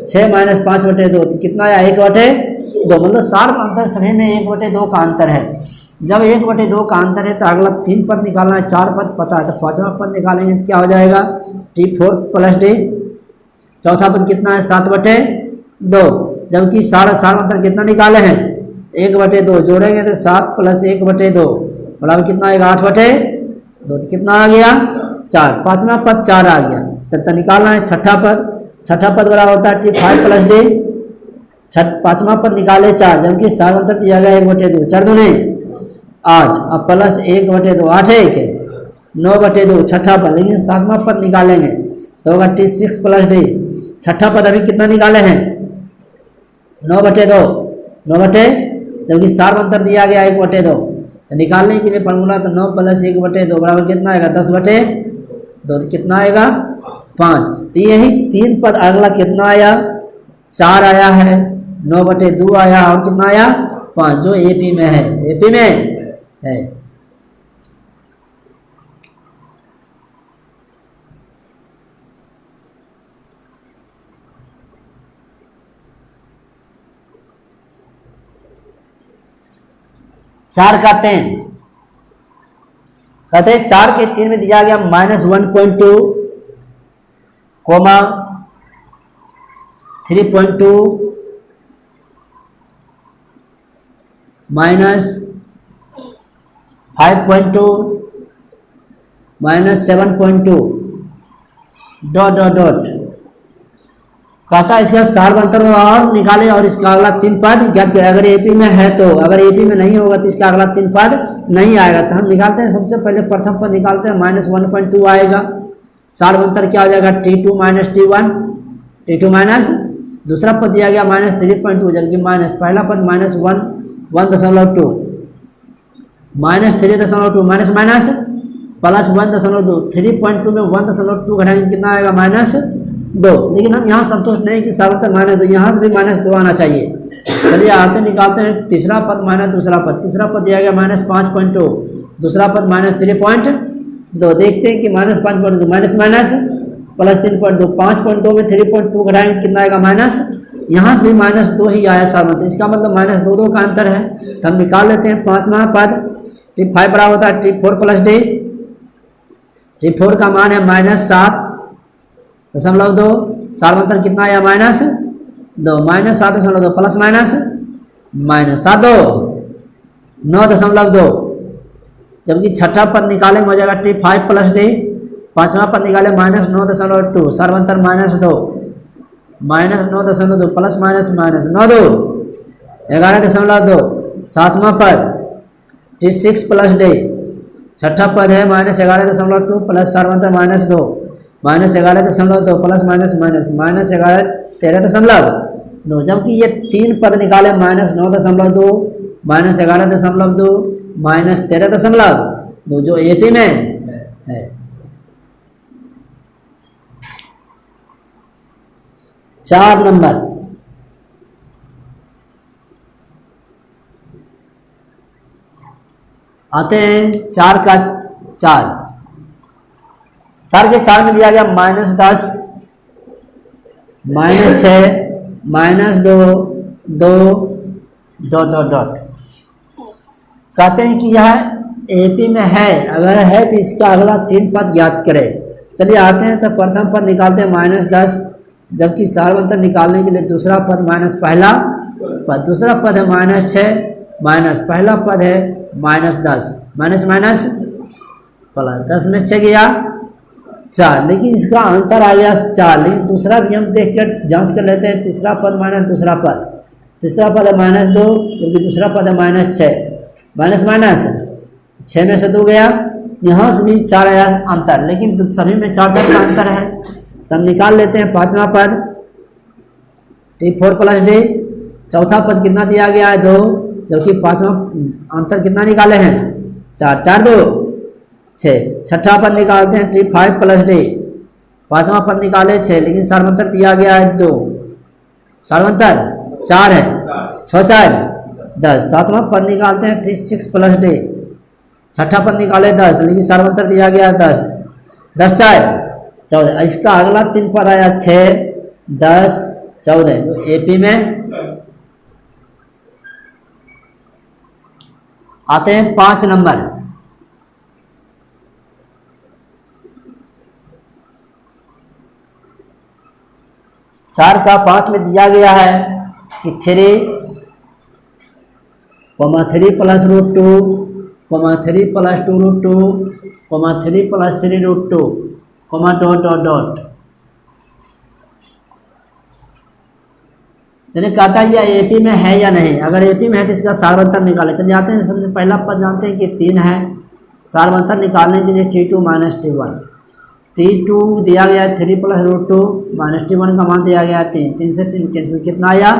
6 - 5/2 तो कितना आया 1/2। मतलब सार्वंतर सभी में 1/2 का अंतर है। जब 1/2 का अंतर है तो अगला 3 पद निकालना है। 4 पद पता है तो 5वां पद निकालेंगे तो क्या हो जाएगा T4 + D। चौथा पद कितना है 7/2, जबकि सार्वंतर कितना निकाले हैं 1/2। जोड़ेंगे तो 7 + 1/2 बराबर कितना आएगा 8/2। तो कितना आ गया 4। 5वां पद 4 आ गया। तो निकालना है छठा पद। छठा पद बराबर होता है T5 + D। 5वां पद निकाले 4, जबकि सार्वंतर दिया गया 1/2। 4 दूने 8, अब प्लस 1/2 8 1 9/2 छठा पद। लेकिन 7वां पद निकालेंगे तो होगा T6 + D। छठा पद अभी कितना निकाले हैं 9/2, 9/, जबकि सार्वंतर दिया गया 1/2। तो निकालने के लिए फॉर्मूला तो 9 + 1/2 बराबर कितना आएगा 10/2। तो कितना आएगा 5। तो यही 3 पद अगला कितना आया 4 आया है, 9/2 आया और कितना आया 5, जो एपी में है। एपी में है। चार का 3 कहते हैं 4 के 3 में दिया गया -1.2, 3.2, -5.2, -7.2 ... कहता है इसका सार्वंतर और निकाले और इसका अगला 3 पद ज्ञात करें। अगर एपी में है तो, अगर एपी में नहीं होगा तो इसका अगला 3 पद नहीं आएगा। तो हम निकालते हैं, सबसे पहले प्रथम पद निकालते हैं, -1.2 आएगा। सार्वंतर क्या हो जाएगा, T2 minus T1, T2 minus दूसरा पद दिया गया -3.2, जबकि माइनस पहला पद -1.2 माइनस 3.2 माइनस माइनस प्लस 1.2, 3.2 में 1.2 घटाएंगे कितना आएगा, -2। लेकिन हम यहाँ संतुष्ट नहीं कि सार्वंतर -2, यहाँ से भी -2 आना चाहिए। चलिए आते निकालते हैं तीसरा पद माइनस दूसरा पद। तीसरा पद दिया गया -5.2, दूसरा पद -3.2। देखते हैं कि -5.2 माइनस माइनस प्लस 3.2, 5.2 में 3.2 घटाएंगे कितना आएगा, माइनस, यहाँ से भी -2 ही आया सार्वंतर। इसका मतलब -2 का अंतर है। तो हम निकाल लेते हैं पांचवा पद। T5 बराबर होता है T4 प्लस D। T4 का मान है -7.2, सार्वंतर कितना आया, -2, -7.2 प्लस -7.2 9.2। जबकि छठा पद निकालेंगे हो जाएगा T5 प्लस D। पांचवा पद निकाले -9.2, सार्वंतर -2, -9.2 प्लस -9.2 11.2। सातवां पद T6 प्लस D। छठा पद है -11.2 प्लस सार्वंतर -2, -11.2 प्लस -11 13.2। जबकि ये 3 पद निकाले -9.2, -11.2, -13.2 जो एपी में है। चार नंबर आते हैं 4 का 4 के 4 में दिया गया -10, -6, -2, 2 ... कहते हैं कि यह एपी में है, अगर है तो इसका अगला 3 पद ज्ञात करें। चलिए आते हैं, तो प्रथम पद निकालते हैं -10, जबकि सार्वंतर निकालने के लिए दूसरा पद माइनस पहला पद, दूसरा पद है -6 माइनस पहला पद है -10, माइनस माइनस प्लस 10 में 6 गया 4, लेकिन इसका अंतर आ गया 4। लेकिन दूसरा भी हम देख कर जांच कर लेते हैं। तीसरा पद माइनस दूसरा पद, तीसरा पद है -2, क्योंकि दूसरा पद है -6, माइनस माइनस 6 में से 2 गया, यहाँ से भी 4 आया अंतर, लेकिन सभी में 4 का अंतर है। तो हम निकाल लेते हैं पांचवा पद T4 प्लस D। चौथा पद कितना दिया गया है 2, जबकि पांचवा अंतर कितना निकाले हैं 4, 4 2 6। छठा पद निकालते हैं T5 प्लस D। पांचवा पद निकाले 6, लेकिन सार्वंतर दिया गया है 2, सार्वंतर 4 है, 6 4 10। सातवां पद निकालते हैं T6 प्लस D। छठा पद निकाले 10, लेकिन सार्वंतर दिया गया है 10, 10 4 14। इसका अगला 3 पद आया 6 10 14, तो एपी में आते हैं 5 नंबर। चार का 5 में दिया गया है कि 3, 3 प्लस √2, 3 प्लस 2 √2, 3 प्लस 3 √2, ... चलिए कहता है यह एपी में है या नहीं। अगर एपी में है तो इसका सार्वंतर निकाले। चलिए आते हैं, सबसे पहला पद जानते हैं कि 3 है, सार्वंतर निकालने के लिए T2 माइनस T1। T2 दिया गया है 3 प्लस √2, माइनस T1 का मान दिया गया है 3, 3 से 3 कैंसिल, कितना आया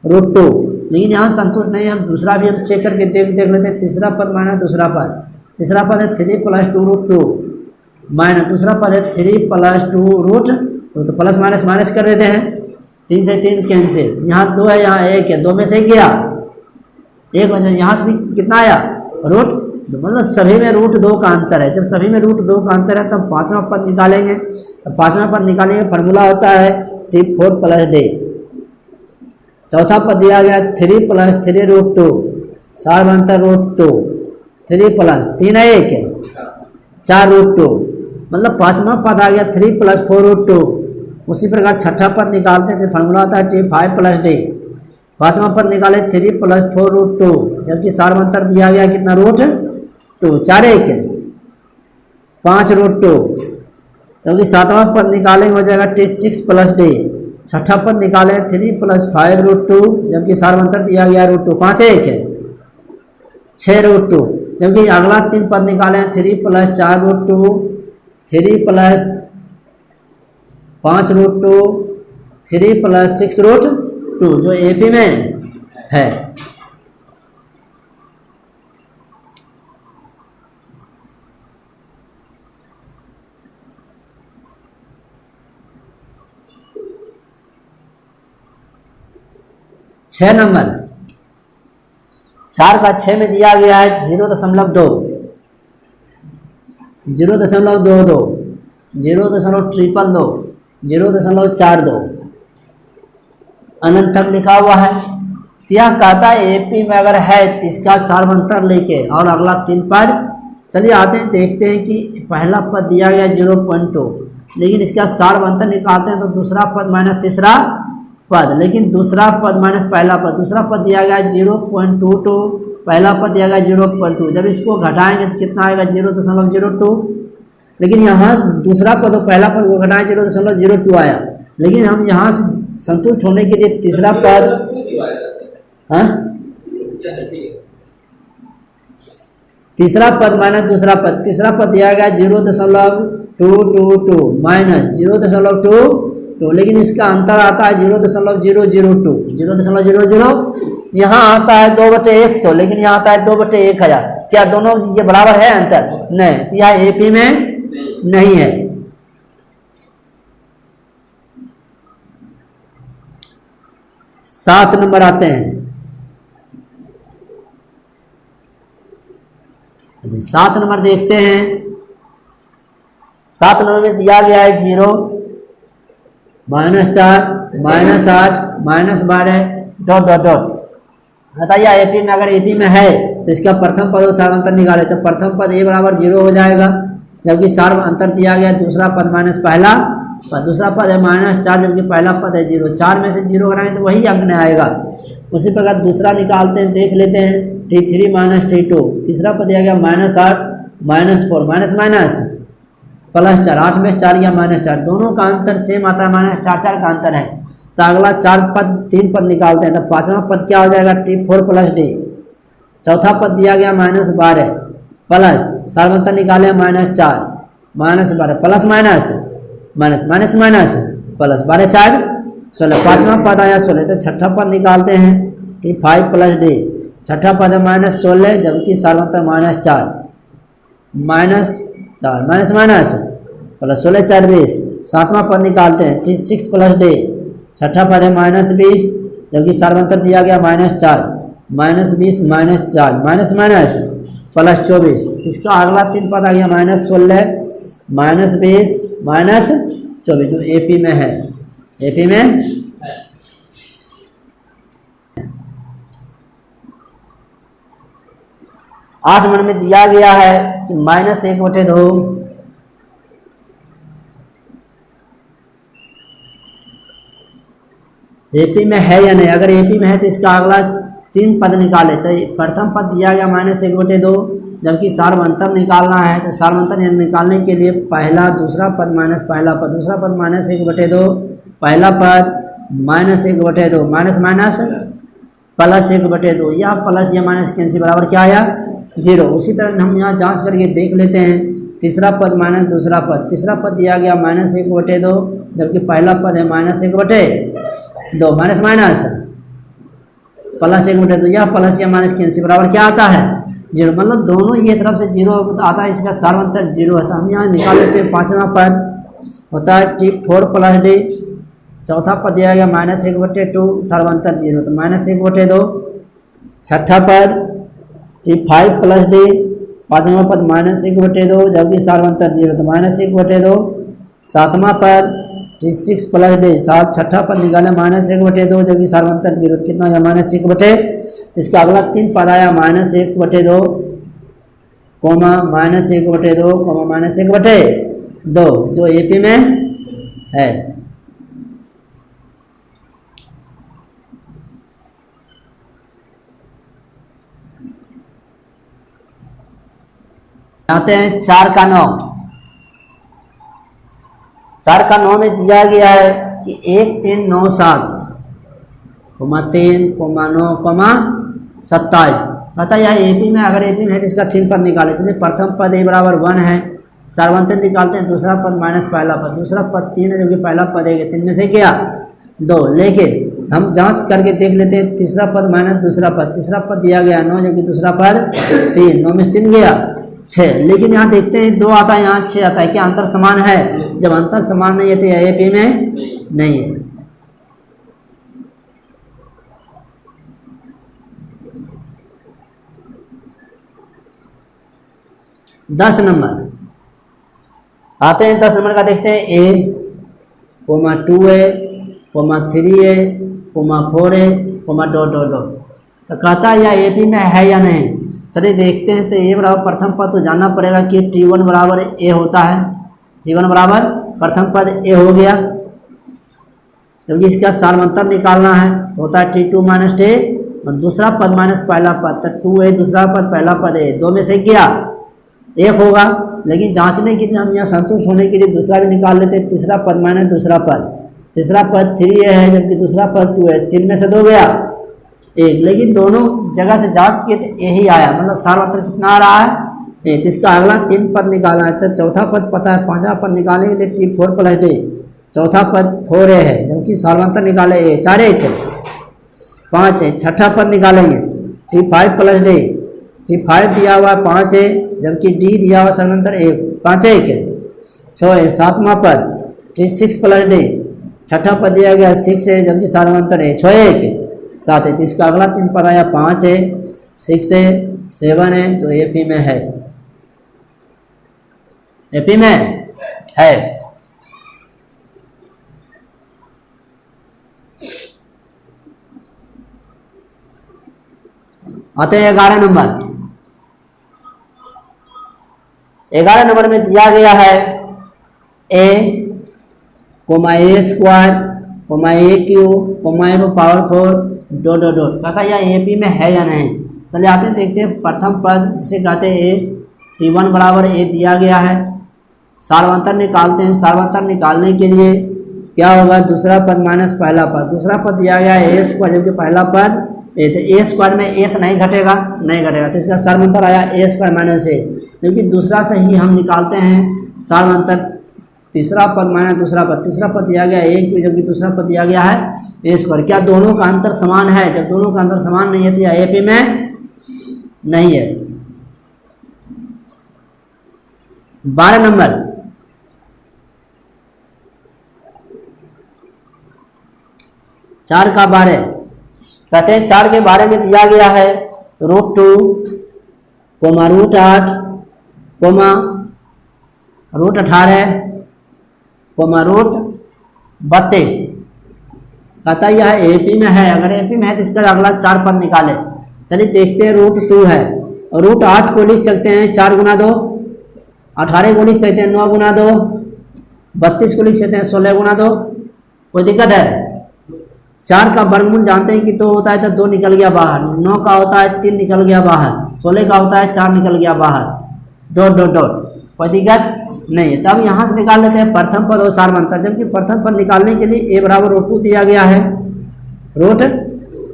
√2। लेकिन यहाँ संतुष्ट नहीं, हम दूसरा भी हम चेक करके देख लेते हैं। तीसरा पद माइनस दूसरा पद, तीसरा पद है 3 प्लस 2 √2 माइनस दूसरा पद है 3 प्लस 2 √2, तो प्लस माइनस माइनस कर देते हैं, 3 से 3 कैंसिल, यहाँ 2 है यहाँ 1 है, 2 में से 1 गया 1 वजह, यहाँ से भी कितना आया √2, मतलब सभी में √2 का अंतर है। जब सभी में √2 का अंतर है तब पांचवा पद निकालेंगे। तो पांचवा पद निकालेंगे, फार्मूला होता है T4 प्लस D। चौथा पद दिया गया 3 प्लस 3 √2, सार्वंतर √2, 3 प्लस 3 है 1 है 4 √2, मतलब पांचवा पद आ गया 3 प्लस 4 √2। उसी प्रकार छठा पद निकालते थे, फार्मूला होता है T5 प्लस D। पांचवा पद निकाले 3 प्लस 4 √2, जबकि सार्वंतर दिया गया कितना √2, 4 1 है 5 √2, क्योंकि सातवां पद निकालेंगे हो जाएगा T6 प्लस D। छठा पद निकालें 3 + 5√2, जबकि सार्वंतर दिया गया √2, 5 1 है 6√2, जबकि अगला 3 पद निकालें 3 + 4√2, 3 + 5√2, 3 + 6√2 जो AP में है। छह नंबर 4 का 6 में दिया गया है 0.2, 0.22, 0.222, 0.42 अनंत तक लिखा हुआ है। यह कहता है AP में अगर है तो इसका सार्वंतर लेके और अगला 3 पद। चलिए आते हैं देखते हैं कि पहला पद दिया गया 0.2, लेकिन इसका सार्वंतर निकालते हैं तो दूसरा पद माइनस तीसरा पद, लेकिन दूसरा पद माइनस पहला पद, दूसरा पद दिया गया 0.22, पहला पद दिया गया 0.2, जब इसको घटाएंगे तो कितना आएगा 0.02, लेकिन यहाँ दूसरा पद और पहला पद को घटाएं 0.02 आया, लेकिन हम यहाँ से संतुष्ट होने के लिए तीसरा पद, हाँ तीसरा पद माइनस दूसरा पद, तीसरा पद दिया गया 0.222 माइनस 0.22, लेकिन इसका अंतर आता है 0.002, 0.00, यहाँ आता है 2/100, लेकिन यहाँ आता है 2/1000। क्या दोनों ये बराबर है अंतर? नहीं, तो यह AP में नहीं है। सात नंबर आते हैं, 7 नंबर देखते हैं। 7 नंबर में दिया गया है 0, -4, -8, -12 डॉट डॉट डॉट। बताइए AP में, अगर AP में है तो इसका प्रथम पद और सार्वंतर निकाले तो प्रथम पद A बराबर 0 हो जाएगा, जबकि सार्वंतर दिया गया दूसरा पद माइनस पहला पद, दूसरा पद है -4, जबकि पहला पद है 0, 4 में से 0 घटाएंगे तो वही अंक में आएगा। उसी प्रकार दूसरा निकालते हैं, देख लेते हैं T3 - T2, तीसरा पद दिया गया -8, -4, माइनस माइनस +4, 8 में 4 या -4, दोनों का अंतर सेम आता है, -4 का अंतर है। तो अगला 3 पद निकालते हैं, तो पांचवा पद क्या हो जाएगा T4 + D, चौथा पद दिया गया -12 प्लस सार्वंतर निकाले -4, -12 plus minus minus minus minus plus 12 4 16, पांचवा पद आया 16। तो छठा पद निकालते हैं T5 + D, छठा पद है -16, जबकि सार्वंतर -4, -4 माइनस माइनस प्लस 16 4 20। सातवां पद निकालते हैं T6 + D, छठा पद है -20, जबकि सार्वंतर दिया गया -4, -20 -4 माइनस माइनस प्लस 24। इसका अगला 3 पद आ गया -16, -20 -24 जो AP में है, AP में। आठ नंबर में दिया गया है कि -1/2 AP में है या नहीं। अगर AP में है तो इसका अगला 3 पद निकाले, तो प्रथम पद दिया गया -1/2, जबकि सार्वंतर निकालना है तो सार्वंतर निकालने के लिए पहला दूसरा पद माइनस पहला पद, दूसरा पद -1/2, पहला पद -1/2, माइनस माइनस +1/2, यह प्लस या माइनस कैंसिल बराबर क्या आया 0। उसी तरह हम यहाँ जांच करके देख लेते हैं, तीसरा पद माइनस दूसरा पद, तीसरा पद दिया गया -1/2, जबकि पहला पद है -1/2, माइनस माइनस +1/2, यह प्लस या माइनस कैंसिल बराबर क्या आता है 0। मतलब दोनों ये तरफ से 0 आता है, इसका सार्वंतर 0 है। तो हम यहाँ निकाल लेते हैं, पांचवा पद होता है T4 + D, चौथा पद दिया गया -1/2, सार्वंतर 0 तो -1/2, छठा पद T5 + D, पांचवा पद -1/2, जबकि सार्वंतर 0 तो -1/2, सातवां पद T6 + D, छठा पद निकाला -1/2, जबकि सार्वंतर 0 तो कितना आया -1/2। इसका अगला 3 पद आया -1/2, -1/2, -1/2 जो AP में है। आते हैं 4 का 9। 4 का 9 में दिया गया है कि 1397, 3, 9, 27। पता है एपी में, अगर एपी में है तो इसका 3 पद निकाले, तो प्रथम पद ए बराबर 1 है, सार्वंतर निकालते हैं, दूसरा पद माइनस पहला पद, दूसरा पद 3 है जबकि पहला पद 1 है, 3 में से क्या 2। लेकिन हम जांच करके देख लेते हैं, तीसरा पद माइनस दूसरा पद, तीसरा पद दिया गया 9 जबकि दूसरा पद 3, 9 में से 3 गया 6। लेकिन यहाँ देखते हैं 2 आता है, यहाँ 6 आता है, क्या अंतर समान है? जब अंतर समान नहीं है तो यह एपी में नहीं है। दस नंबर आते हैं, 10 नंबर का देखते हैं, ए, 2 है, 3 है, 4 है, डॉट। तो कहता है या एपी में है या नहीं। चलिए देखते हैं। तो ए बराबर प्रथम पद तो जानना पड़ेगा कि T1 बराबर ए होता है, T1 बराबर प्रथम पद ए हो गया, क्योंकि इसका सार्वंतर निकालना है तो होता है T2 माइनस ए, और दूसरा पद माइनस पहला पद, तो 2 है, दूसरा पद पहला पद है, 2 में से क्या 1 होगा। लेकिन जांचने के लिए हम यहाँ संतुष्ट होने के लिए दूसरा भी निकाल लेते हैं, तीसरा पद माइनस दूसरा पद, तीसरा पद 3 है जबकि दूसरा पद 2 है, 3 में से 2 गया 1। लेकिन दोनों जगह से जांच किए तो यही आया, मतलब सार्वत्र कितना आ रहा है 1। इसका अगला 3 पद निकालना है, तो चौथा पद पता है, पांचवा पद निकालने के लिए T4 प्लस D, चौथा पद 4 है जबकि सार्वत्र निकाले ए, 4 1 5 है। छठा पद निकालेंगे T5 प्लस D, T5 दिया हुआ 5 है जबकि D दिया हुआ सार्वत्र 1, 5 1 है 6 है। सातवां पद T6 प्लस D, छठा पद दिया गया 6 है जबकि सार्वत्र है, 6 1 है 7 है। तो इसका अगला 3 पद आया 5 है, 6 है, 7 है, तो एपी में है, एपी में है। आते हैं 11 नंबर। 11 नंबर में दिया गया है a, square, A Q, power 4, dot. कहता यह एपी में है या नहीं। चलिए आते हैं देखते हैं। प्रथम पद जिसे कहते हैं ए, T1 बराबर ए दिया गया है, सार्वंतर निकालते हैं। सार्वंतर निकालने के लिए क्या होगा, दूसरा पद माइनस पहला पद, दूसरा पद दिया गया है ए स्क्वायर जबकि पहला पद ए, तो ए स्क्वायर में ए तो नहीं घटेगा, तो इसका सार्वंतर आया ए स्क्वायर माइनस ए, क्योंकि दूसरा से ही हम निकालते हैं सार्वंतर। तीसरा पद माइनस दूसरा पद, तीसरा पद दिया गया है ए जबकि दूसरा पद दिया गया है ए स्क्वायर। क्या दोनों का अंतर समान है? जब दोनों का अंतर समान नहीं है तो यह एपी में नहीं है। 12 नंबर, चार का 12 कहते हैं 4 के बारे में दिया गया है √2, √8, √18, √32। कहता है यह एपी में है। अगर एपी में है तो इसका अगला 4 पद निकाले। चलिए देखते हैं। √2 है, √8 को लिख सकते हैं 4 गुना 2, 18 को लिख सकते हैं 9 गुना 2, 32 को लिख सकते हैं 16 गुना 2। कोई दिक्कत है? 4 का वर्गमूल जानते हैं कि तो होता है तो 2 निकल गया बाहर, 9 का होता है 3 निकल गया बाहर, 16 का होता है 4 निकल गया बाहर, डॉट। कोई दिक्कत नहीं है। तब यहाँ से निकाल लेते हैं प्रथम पद और सार्वंतर। जबकि प्रथम पद निकालने के लिए ए बराबर √2 दिया गया है,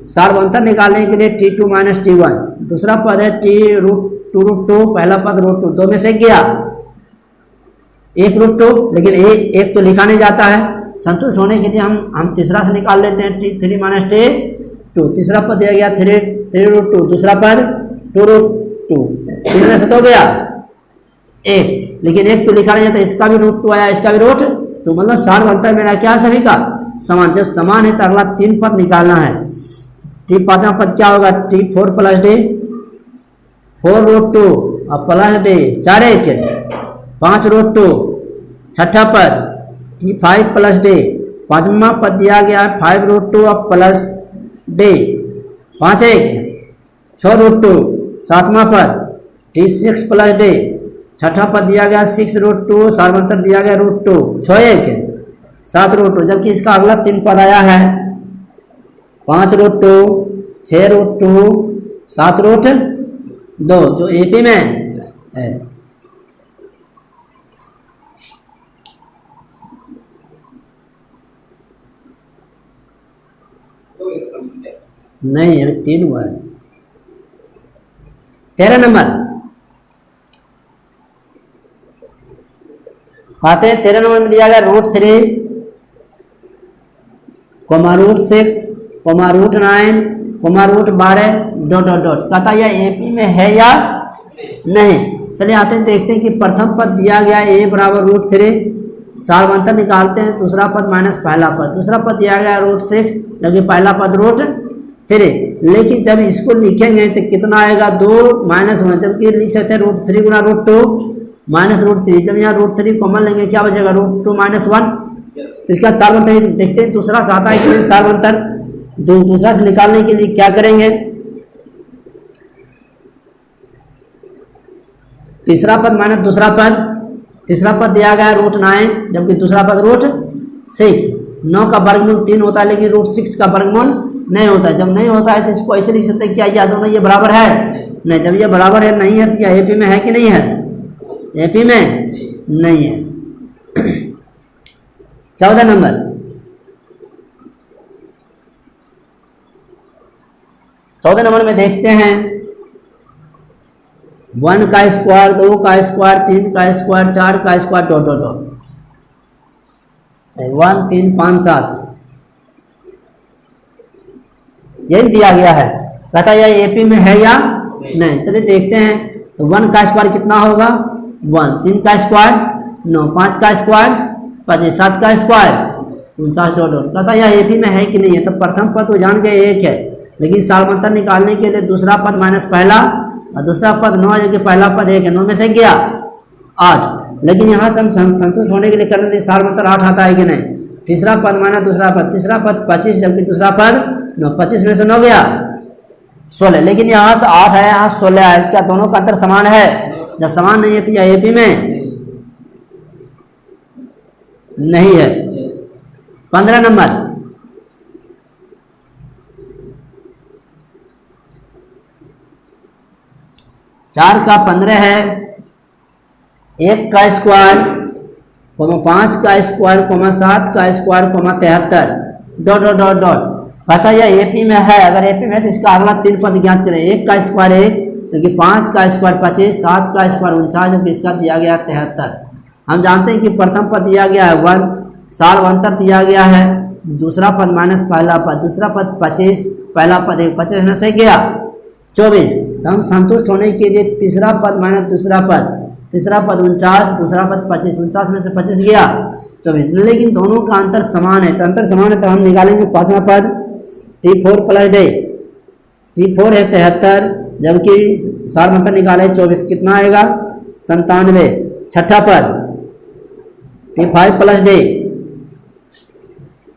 सार्वंतर निकालने के लिए T2 माइनस T1, दूसरा पद है √2, पहला पद √2, 2 में से गया 1 √2, लेकिन एक तो लिखा नहीं जाता है। संतुष्ट होने के लिए हम तीसरा से निकाल लेते हैं T3 माइनस T2, तीसरा पद दिया गया 3 √2, दूसरा पद 2 √2, 3 में से तो गया 1, लेकिन 1 तो लिखा नहीं जाता। इसका भी √2 आया, इसका भी √2, मतलब सार्वंतर मेरा क्या सभी का समान। जब समान है तो अगला 3 पद निकालना है। पांचवा पद क्या होगा, T4 प्लस D, 4 √2 और प्लस D, 4 1 5 √2। छठा पद T5 प्लस D, पांचवा पद दिया गया है 5 √2 और प्लस D, 5 1 6 √2। सातवां पद T6 प्लस D, छठा पद दिया गया 6 √2, सार्वंतर दिया गया √2, 6 1 7 √2। जबकि इसका अगला 3 पद आया है 5 √2, 6 √2, 7 √2, जो एपी में है। नहीं, अभी 3 हुआ है। 13 नंबर आते हैं। 13 नंबर में दिया गया √3, √6, √9, √12 ... कहता यह एपी में है या नहीं। चलिए आते हैं, देखते हैं कि प्रथम पद दिया गया a बराबर √3, सार्वंतर निकालते हैं। दूसरा पद माइनस पहला पद, दूसरा पद दिया गया √6, जबकि पहला पद √3। लेकिन जब इसको लिखेंगे तो कितना आएगा, 2 - 1, जबकि लिख सकते हैं √3 गुना √2 माइनस √3। जब यहाँ √3 कॉमन लेंगे क्या बचेगा, √2 - 1। तो इसका सार्वंतर देखते हैं, दूसरा से आता है कि सार्वंतर दूसरा से निकालने के लिए क्या करेंगे, तीसरा पद माइनस दूसरा पद। तीसरा पद दिया गया √9, जबकि दूसरा पद √6। 9 का वर्गमूल 3 होता है, लेकिन √6 का वर्गमूल नहीं होता है। जब नहीं होता है तो इसको ऐसे लिख सकते हैं, क्या ये दोनों ये बराबर है, नहीं। जब ये बराबर है नहीं है तो क्या एपी में है कि नहीं है, एपी में नहीं है। 14 नंबर 14 नंबर में देखते हैं 1 का स्क्वायर, 2 का स्क्वायर, 3 का स्क्वायर, 4 का स्क्वायर ... 1 3 5 7 यही दिया गया है। कहता यह एपी में है या नहीं। चलिए देखते हैं, तो 1 का स्क्वायर कितना होगा, 1, 3 का स्क्वायर 9, 5 का स्क्वायर 25, 7 का स्क्वायर 49 ... कहता यह एपी में है कि नहीं है। तो प्रथम पद तो जान गए 1 है, लेकिन सार्वंतर निकालने के लिए दूसरा पद माइनस पहला और दूसरा पद 9 है, कि पहला पद 1 है, 9 में से गया 8। लेकिन यहाँ से हम संतुष्ट होने के लिए करने के सार्वंतर 8 आता है कि नहीं। तीसरा पद माइनस दूसरा पद, तीसरा पद 25, जबकि दूसरा पद 9, 25 में से 9 गया 16। लेकिन यहाँ से 8 है, यहाँ 16 है, क्या दोनों का अंतर समान है। जब समान नहीं है तो यह एपी में नहीं है। 15 नंबर 4 का 15 है, 1 का स्क्वायर, 5 का स्क्वायर, 7 का स्क्वायर, 73 ... कहता यह एपी में है। अगर एपी में है तो इसका अगला 3 पद ज्ञात करें। 1 का स्क्वायर 1, क्योंकि 5 का स्क्वायर 25, 7 का स्क्वायर 49, जबकि इसका दिया गया 73। हम जानते हैं कि प्रथम पद दिया गया है 1, सार्वंतर दिया गया है, दूसरा पद माइनस पहला पद, दूसरा पद 25, पहला पद 1, 25 में से गया 24। तो हम संतुष्ट होने के लिए तीसरा पद माइनस दूसरा पद, तीसरा पद 49, दूसरा पद 25, 49 में से 25 गया 24। लेकिन दोनों का अंतर समान है, तो अंतर समान है तो हम निकालेंगे पांचवा पद T4 + D। T4 है 73, जबकि सार्वंतर निकाले 24, कितना आएगा 97। छठा पद T5 + D,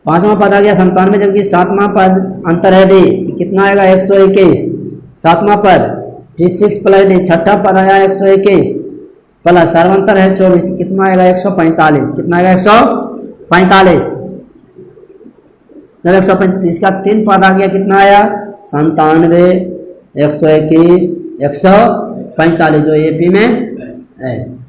पांचवा पद आ गया 97, जबकि सातवां पद अंतर है D, कितना आएगा 121। सातवां पद T6 + D, छठा पद आया 121 प्लस सार्वंतर है 24, कितना आएगा 145। कितना आएगा 145। जब 135 का 3 पद आ गया, कितना आया 97, 121, 145, जो एपी में है।